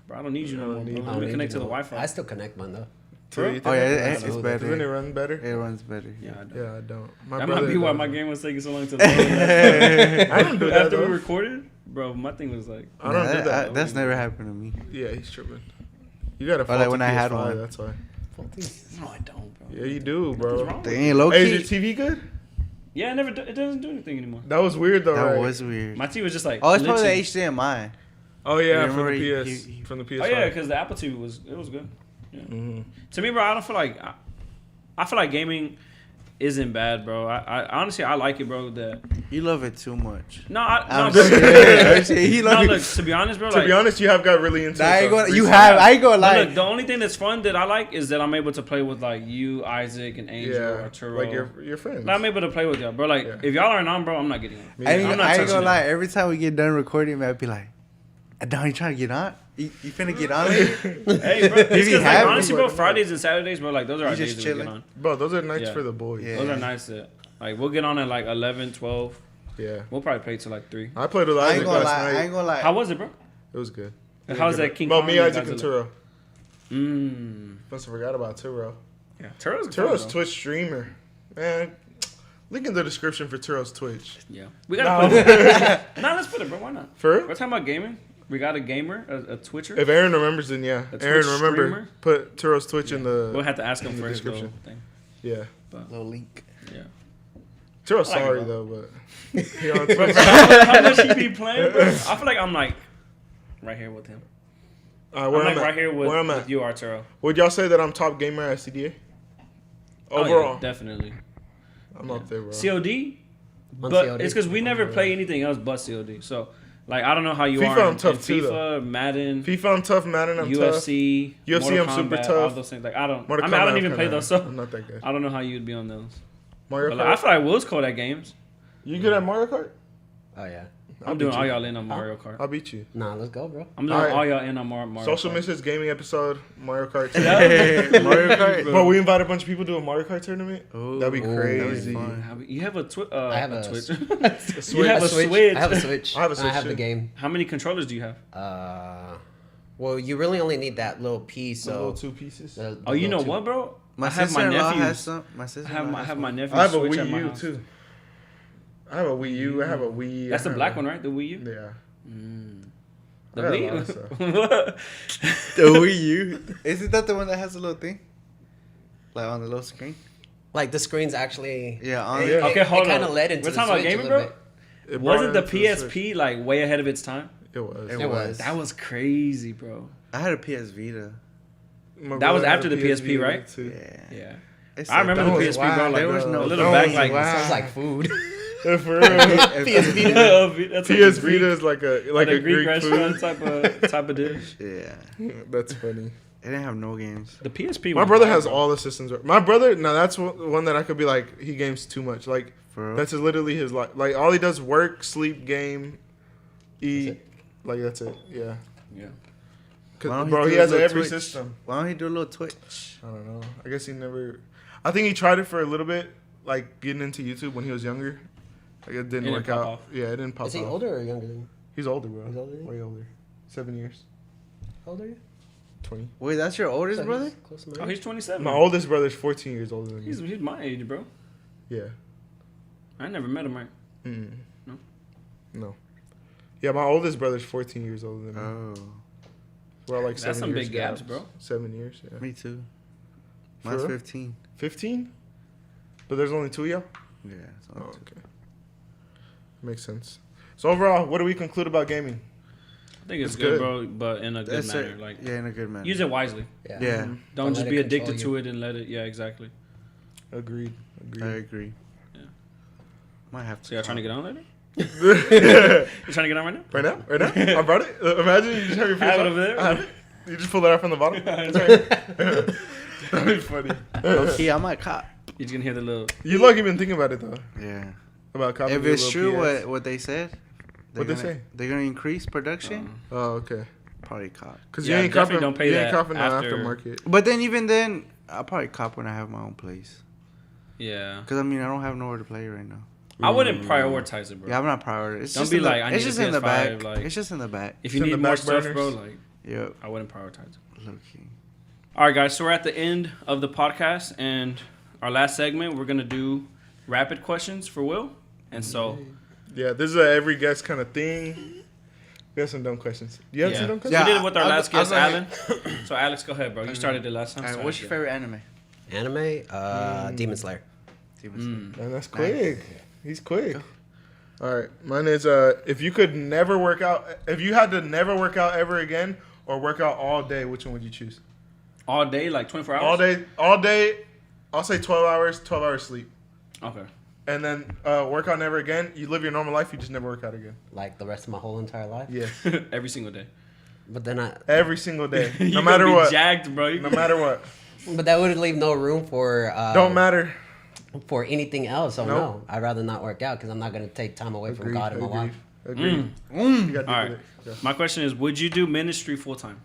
bro, I don't need you no more. don't Bro. need Let you. me connect to the I Wi-Fi. still connect mine though. to the Bro? Ethernet. Oh yeah, It's it's better. Doesn't it better. run better? It runs better. Yeah, I don't. Yeah, I don't. My That brother might be why does. my game was taking so long to load. I don't do that After we though. recorded, bro, my thing was like, I don't Nah, do that. That's never happened to me. Yeah, he's tripping. You got a But, like, faulty when I had PS5, one. That's why. no, I don't, bro. Yeah, you do, What's bro. wrong with Dang, low Hey, key. is your TV good? Yeah, it doesn't do anything anymore. That was weird though, That right? was weird. My TV was just like, Oh, it's probably the glitching. HDMI. Oh yeah, You from the remember PS, he- from the PS5. Oh yeah, because the Apple TV was good. Yeah. Mhm. To me, bro, I don't feel like I feel like gaming isn't bad, bro. I honestly I like it, bro. That You love it too much. no, I'm no, scared. He no, love look. it. To be honest, bro, To like, be honest, you have got really into. Nah, I it, ain't though, gonna, you recently. have. I ain't gonna but lie. look, the only thing that's fun that I like is that I'm able to play with like you, Isaac, and Angel, Yeah, Arturo. like your friends. Like, I'm able to play with y'all, bro. Like Yeah. if y'all aren't on, bro, I'm not getting on. Me I ain't, neither. I'm not I ain't touching gonna it. lie. Every time we get done recording, man, I'd be like, "Don, you trying to get on? You finna get on later?" Hey, bro, it's 'cause, he like, happy, honestly, bro, but- Fridays and Saturdays, bro, like those are our You days just that we get chilling? on. Bro, those are nights Yeah. for the boys. Yeah. Those are nice. That like we'll get on at like 11, 12. Yeah. We'll probably play till like 3. I played with I Isaac ain't gonna last lie. I night. ain't gonna lie. How was it, bro? It was good. How's that King Well, Kong? me, and Isaac, and Godzilla? Turo. Must have forgot about Turo. Yeah, Turo's Turo's cool, Twitch streamer. Man, link in the description for Turo's Twitch. Yeah, we gotta put it. Nah, let's put it, bro. Why not? For real? We're talking about gaming. We got a gamer, a Twitcher. If Aaron remembers, then yeah. A Aaron, Twitch remember, streamer? put Turo's Twitch in the We'll have to ask him in the for his description. little thing. Yeah. Little link. Yeah. Turo's I like it, sorry, bro. though, but... He on But Twitch. bro, how much he be playing, bro? I feel like I'm like right here with him. All right, I'm where like I'm right at. here Where I'm with at. you, Arturo. Would y'all say that I'm top gamer at CDA? Oh, Overall. yeah, definitely. I'm up there, bro. COD, On but COD? it's because we never play anything else but COD. So, like, I don't know how you FIFA, are. I'm tough in too, FIFA, though. Madden, FIFA, I'm tough. Madden, I'm tough. UFC, UFC, Mortal I'm super Kombat, tough. All those things. Like, I don't. Mortal I mean, I don't Kombat, even I'm play kinda- those, so I'm not that good. I don't know how you'd be on those. Mario But, Kart? like, I feel like Will's cold at games. You good at Mario Kart? Oh yeah. I'm doing all y'all in on Mario Kart. I'll beat you. Nah, let's go, bro. I'm doing Alright. all y'all in on Mario Soulcial Kart. Misfits gaming episode, Mario Kart. Mario Kart. But we invite a bunch of people to a Mario Kart tournament. Ooh, That'd be that'd be crazy. fun. You have a Twitch. I have a Twitch. Switch. You have a Switch. I have a Switch. I have a and Switch, I have the too. game. How many controllers do you have? Well, you really only need that little piece. The little So. two pieces. Oh, you know what, bro? My I have my sister-in-law has nephews. some. My sister. I have my nephew. I have a Switch at Wii my U house. too. I have a Wii U. I have a Wii. That's I the have black a- one, right? The Wii U. Yeah. The I got a Wii lot of U. stuff. What? The Wii U. Isn't that the one that has a little thing? Like on the little screen? Like the screen's actually. Yeah, on Yeah. Okay, hold It kind on. of led into We're the talking about Switch a gaming, little bro? bit. It brought Wasn't the it into Switch. PSP like way ahead of its time? It was. It It was. was. That was crazy, bro. I had a PS Vita. My That was brother had after a the PSP, right? too. Yeah. Yeah. It's I like- remember That the was PSP, bro. wild. Like There was no- a little that bag was like wild. Sounds like food. Yeah, for real. PS Vita. That's PS a Greek- Vita is like a like a Greek Greek restaurant food. type of dish. Yeah. That's funny. It didn't have no games. The PSP. My was brother wild, has bro. all the systems. My brother, now that's one that I could be like, he games too much. Like, For real? that's literally his life. Like, all he does work, sleep, game, eat. Like, that's it. Yeah. Yeah. Cause, Why don't bro, do he a has little every Twitch? system. Why don't he do a little Twitch? I don't know. I guess he never. I think he tried it for a little bit, like getting into YouTube when he was younger. Like, it didn't It work didn't pop out. off. Yeah, it didn't pop Is he off. older or younger than you? He's older, bro. He's older than you? Way older. 7 years. How old are you? 20. Wait, that's your oldest So brother? he's close to Oh, mine. he's 27. My oldest brother's 14 years older than me. He's my age, bro. Yeah. I never met him, right? Mm. No? No. Yeah, my oldest brother's 14 years older than me. Oh, We're all like That's 7 some years big gaps, bro. 7 years, yeah. me too. For Mine's real? 15. 15? But there's only 2 of y'all? Yeah. So Oh, okay. Makes sense. So overall, what do we conclude about gaming? I think it's It's good, good. bro, but in a good That's manner. it. Like, Yeah, in a good manner. use it wisely. Yeah. Mm-hmm. Don't Don't just let be it addicted control to it and let it. Yeah, exactly. Agreed. I Agreed. agree. Yeah. Might have to. So y'all trying to get on later? Right You trying to get on right now? now? Right now? I brought it. Imagine you just have your I have face it up. over there. I have it. You just pull it out from the bottom. It's right. That'd be funny. Low-key, I might cop. You're just gonna hear the little. You look even thinking about it though. Yeah. About copying If your it's little true PS. what they said, What'd they gonna- say? They're gonna increase production. Oh, okay. Probably cop. Because Yeah, you ain't definitely copping. don't pay you ain't that copping the after- aftermarket. But then even then, I'll probably cop when I have my own place. Yeah. Cause I mean I don't have nowhere to play right now. I wouldn't prioritize it, bro. Yeah, I'm not priority. It's Don't just be in the, like, I it's need just a in the PS5, back. like- It's just in the back. If you It's in need the more back stuff, burners. bro, like Yep. I wouldn't prioritize it. Low key. All right, guys. So we're at the end of the podcast, and our last segment, we're gonna do rapid questions for Will. And so, Yeah, this is a every guest kind of thing. We have some dumb questions. Do you have yeah. some dumb So questions? we did it with our I'll- last I'll guest, go Alan. ahead. So Alex, go ahead, bro. You started it last time. All right, so what's your favorite anime? Anime? Demon Slayer. Demon Man, that's quick. He's quick. All right, mine is if you could never work out, if you had to never work out ever again, or work out all day, which one would you choose? All day, like 24 hours. All day. I'll say 12 hours. 12 hours sleep, Okay. and then work out never again. You live your normal life. You just never work out again. Like the rest of my whole entire life. Yeah, Every single day. But then every single day, You no gonna matter be what. Jacked, bro. No matter what. but that would leave no room for Don't matter. for anything else. So Nope. no, I'd rather not work out because I'm not gonna take time away from God in my life. Agreed. You got All right. My question is, would you do ministry full time,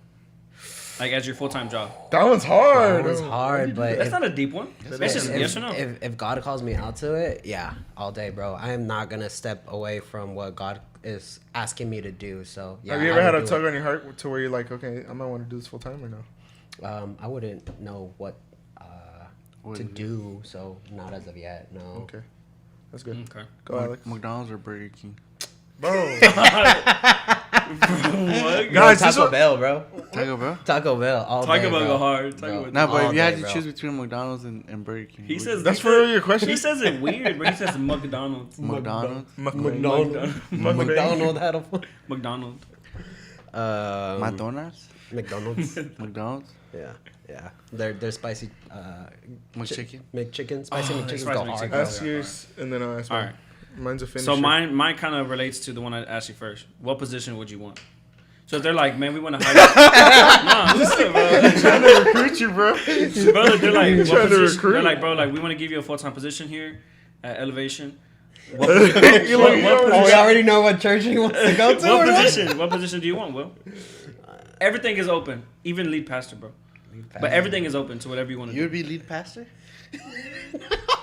like as your full time job? That one's hard. That one's hard, but That's if, not a deep one. It's just yes or no. if God calls me out to it, yeah, all day, bro. I am not gonna step away from what God is asking me to do. So yeah. Have you ever had a tug on your heart to where you're like, okay, I might want to do this full time or no? I wouldn't know what to do, so not as of yet. No. Okay, that's good. Okay. Go, Alex. McDonald's or Burger King? Bro. What? Guys, Taco Bell, bro. Taco Bell? Taco Bell. All Taco day, Bell bro. go hard. Bro. Taco Bell. No, but All if you had day, to bro. choose between McDonald's and Burger King, He says That's for real your question? He says it weird, but he says McDonald's. McDonald's. McDonald had a McDonald's. McDonald's. McDonald's. McDonald's. Yeah. They're spicy. McChicken. McChicken. Spicy McChickens spicy go hard. McChicken. bro. Ask yours, and then I'll ask All mine. right. Mine's a finisher. So mine kind of relates to the one I asked you first. What position would you want? So if they're like, man, we want to hire. Nah, listen, bro. I'm trying to recruit you, bro. Bro, they're like, what Trying to position? recruit. They're like, bro, like we want to give you a full-time position here at Elevation. What, You like- you what already- Oh, we position? already know what church he wants to go to. What or not? position? What position do you want, Will? Everything is open, even lead pastor, bro. But everything is open to whatever you want to You do. would be lead pastor?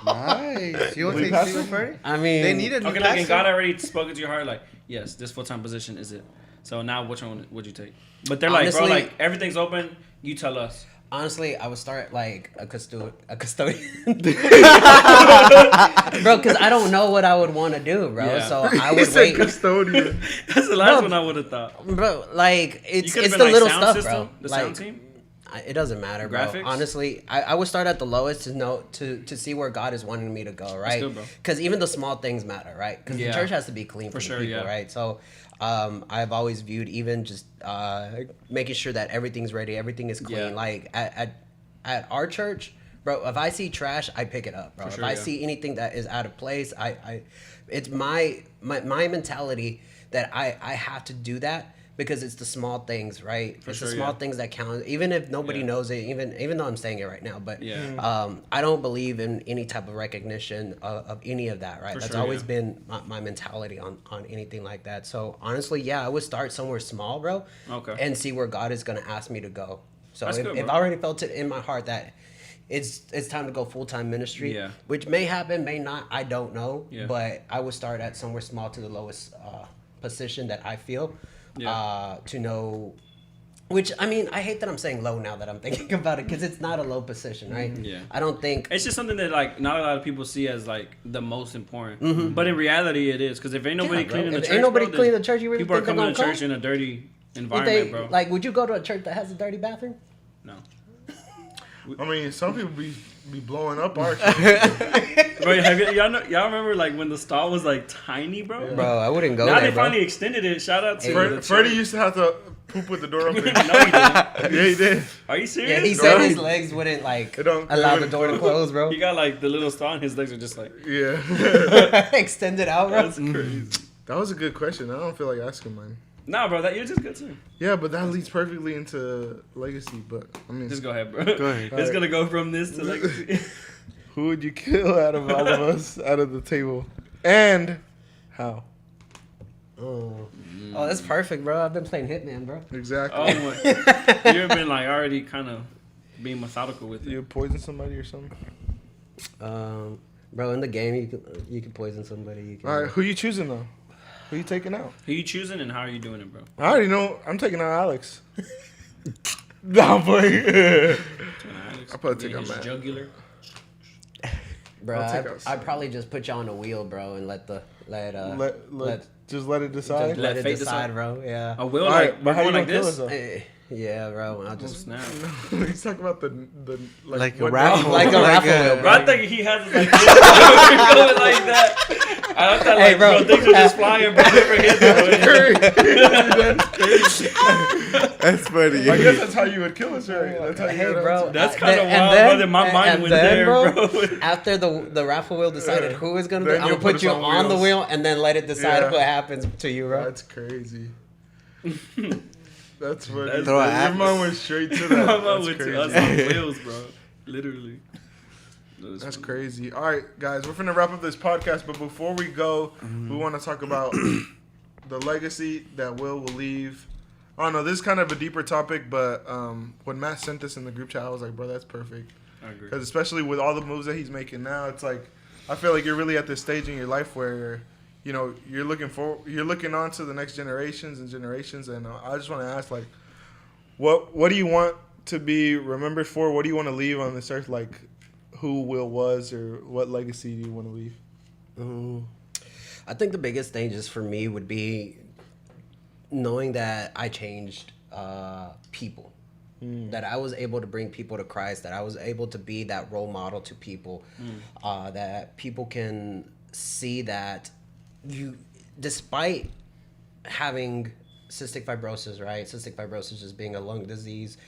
Nice. You want to Lead take pastor? Stephen Furry? I mean, They need a lead Okay, look, and pastor. God already spoken to your heart, like, yes, this full-time position is it. So now, which one would you take? But they're like, bro, Honestly- like everything's open. You tell us. Honestly, I would start like a custodian, bro, because I don't know what I would want to do, bro. Yeah. So I He would said wait, custodian. That's the last Bro. one I would have thought. bro. Like You it's could have the been like little sound stuff, system, bro. the Like, sound team. it doesn't matter, bro. Graphics? Honestly, I would start at the lowest to know to see where God is wanting me to go, right? good, bro. Because even the small things matter, right? Because Yeah. the church has to be clean for, For the sure, people, yeah. right? So, I've always viewed even just making sure that everything's ready, everything is clean. Yeah. Like at our church, bro, if I see trash, I pick it up, bro. For If sure, I yeah. see anything that is out of place, it's my mentality that I have to do that. Because it's the small things, right? It's sure, the small yeah. things that count. Even if nobody Yeah. knows it, even though I'm saying it right now, but Yeah. I don't believe in any type of recognition of any of that, right? For That's sure, always yeah. been my mentality on anything like that. So honestly, yeah, I would start somewhere small, bro, Okay. and see where God is gonna ask me to go. So That's if, good, if bro. I already felt it in my heart that it's time to go full-time ministry, Yeah. which may happen, may not, I don't know, Yeah. but I would start at somewhere small to the lowest position that I feel. Yeah. To know, which I mean, I hate that I'm saying low now that I'm thinking about it because it's not a low position, right? Yeah. I don't think. It's just something that like not a lot of people see as like the most important, but in reality it is because if ain't nobody Yeah, bro. cleaning the If church, ain't nobody bro, cleaning then the church, you really people are think they're coming to gonna church come? in a dirty If environment, they, bro. like, would you go to a church that has a dirty bathroom? No, I mean, some people be blowing up our shit. bro. Y'all remember like when the stall was like tiny, bro? Bro, I wouldn't go Now there, they bro. finally extended it. Shout out to Hey, the Freddie church. used to have to poop with the door open. No, he didn't. Yeah, he did. Are you serious? Yeah, he bro? said No. his legs wouldn't like It don't- allow it the wouldn't door to close. close, bro. He got like the little stall and his legs are just like Yeah. Extend it out, bro. that's crazy. That was a good question. I don't feel like asking mine. Nah, bro, that you're just good too. Yeah, but that leads perfectly into legacy. But I mean, Just go ahead, bro. Go ahead. It's gonna go from this to legacy. who would you kill out of all of us out of the table, and how? Oh, that's perfect, bro. I've been playing Hitman, bro. Exactly. Oh my! You've been like already kind of being methodical with it. You poison somebody or something? Bro, in the game, you can poison somebody. You can. All right, who you choosing though? Who you taking out? Who you choosing and how are you doing it, bro? I already know. I'm taking out Alex. No, boy. I'll probably take out his Matt. jugular. Bro, I'll take out I'd probably just put you on the wheel, bro, and let Just let it decide. Let it fate decide, decide. bro. Yeah. I will All like, right, but how we're you going gonna like kill us this. though? Yeah, bro. I'll Oh, just. snap. He's talking about the Like a what- raffle. Like a raffle wheel, Bro, I think he has it like this. We're going like that. I thought Hey, like, bro. bro, things are just flying, bro. Forget That's funny. I guess that's how you would kill us, right? That's how you Hey, would bro. That's and kind of then- wild, and bro. then- That my mind and went then, there, bro. After the raffle wheel decided Yeah. who is gonna be, Then I'm you'll gonna put put you us on on the wheels. wheel and then let it decide Yeah. what happens to you, bro. That's crazy. That's funny. That's- Throw an Your apple. mind went straight to My that. mind That's went crazy. to us on wheels, bro. Literally. That's crazy. All right, guys, we're finna wrap up this podcast, but before we go, we want to talk about the legacy that Will leave. I don't know, this is kind of a deeper topic, but when Matt sent this in the group chat, I was like, bro, that's perfect. I agree. Because especially with all the moves that he's making now, it's like, I feel like you're really at this stage in your life where you know, you're looking on to the next generations and generations, and I just want to ask, like, what do you want to be remembered for? What do you want to leave on this earth? Like, who Will was, or what legacy do you want to leave? I think the biggest thing just for me would be knowing that I changed people. That I was able to bring people to Christ, that I was able to be that role model to people, that people can see that you, despite having cystic fibrosis, right? Cystic fibrosis just being a lung disease,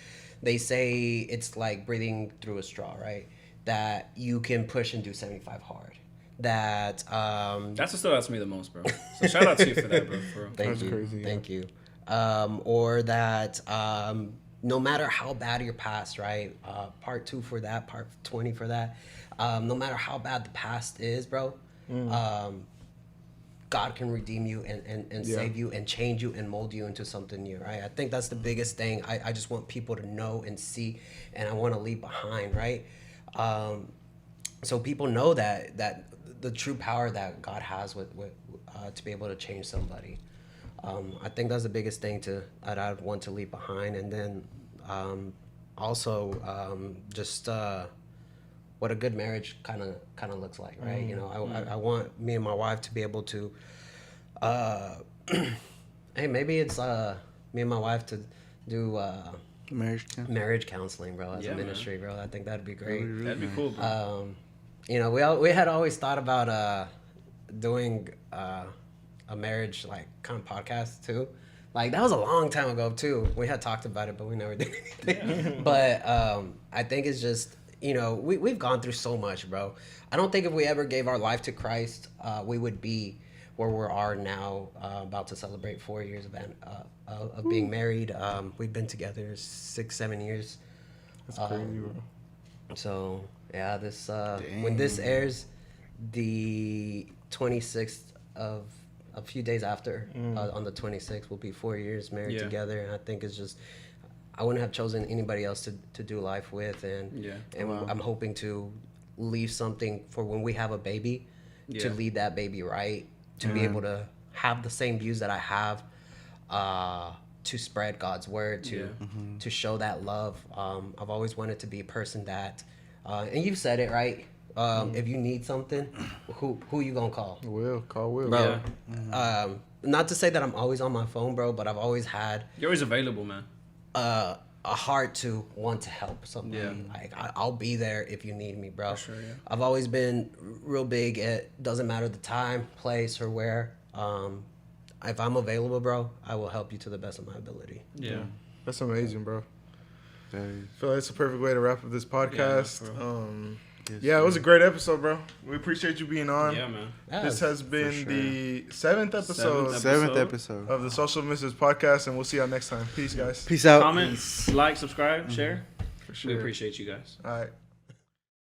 they say it's like breathing through a straw, right? That you can push and do 75 hard. That that's what stood out to me the most, bro. So shout out to you for that, bro. For real. Thank you. Or that no matter how bad your past, right? Part 2 for that, part 20 for that. No matter how bad the past is, bro, God can redeem you and save you and change you and mold you into something new, right? I think that's the biggest thing. I just want people to know and see, and I want to leave behind, right? So people know that the true power that God has with to be able to change somebody. I think that's the biggest thing that I'd want to leave behind, and then also just what a good marriage kind of looks like, right? You know, I want me and my wife to be able to, hey, maybe it's me and my wife to do marriage counseling, bro, as a ministry, bro. I think that'd be great. That'd be cool, bro. You know, we had always thought about doing a marriage like kind of podcast too. Like that was a long time ago too. We had talked about it, but we never did anything. But I think it's just, you know, we've gone through so much, bro. I don't think if we ever gave our life to Christ, we would be where we are now, about to celebrate 4 years of being married. We've been together 6-7 years. That's crazy, bro. So yeah, this when this airs, the 26th of a few days after, on the 26th, we'll be 4 years married together, and I think it's just, I wouldn't have chosen anybody else to do life with, and I'm hoping to leave something for when we have a baby, to lead that baby right, to be able to have the same views that I have, to spread God's word, to show that love. I've always wanted to be a person that, and you've said it right. If you need something, who you gonna call? Call Will, bro. Not to say that I'm always on my phone, bro, but I've always had. You're always available, man. A heart to want to help somebody. Like I'll be there if you need me, bro. For sure, yeah. I've always been real big. It doesn't matter the time, place, or where. If I'm available, bro, I will help you to the best of my ability. Yeah. That's amazing, bro. I feel like it's a perfect way to wrap up this podcast. Yeah, it was a great episode, bro. We appreciate you being on. Yeah, man. This has been the 7th episode of the Soulcial Misfits podcast, and we'll see y'all next time. Peace, guys. Peace out. Comment, like, subscribe, share. For sure. We appreciate you guys. All right.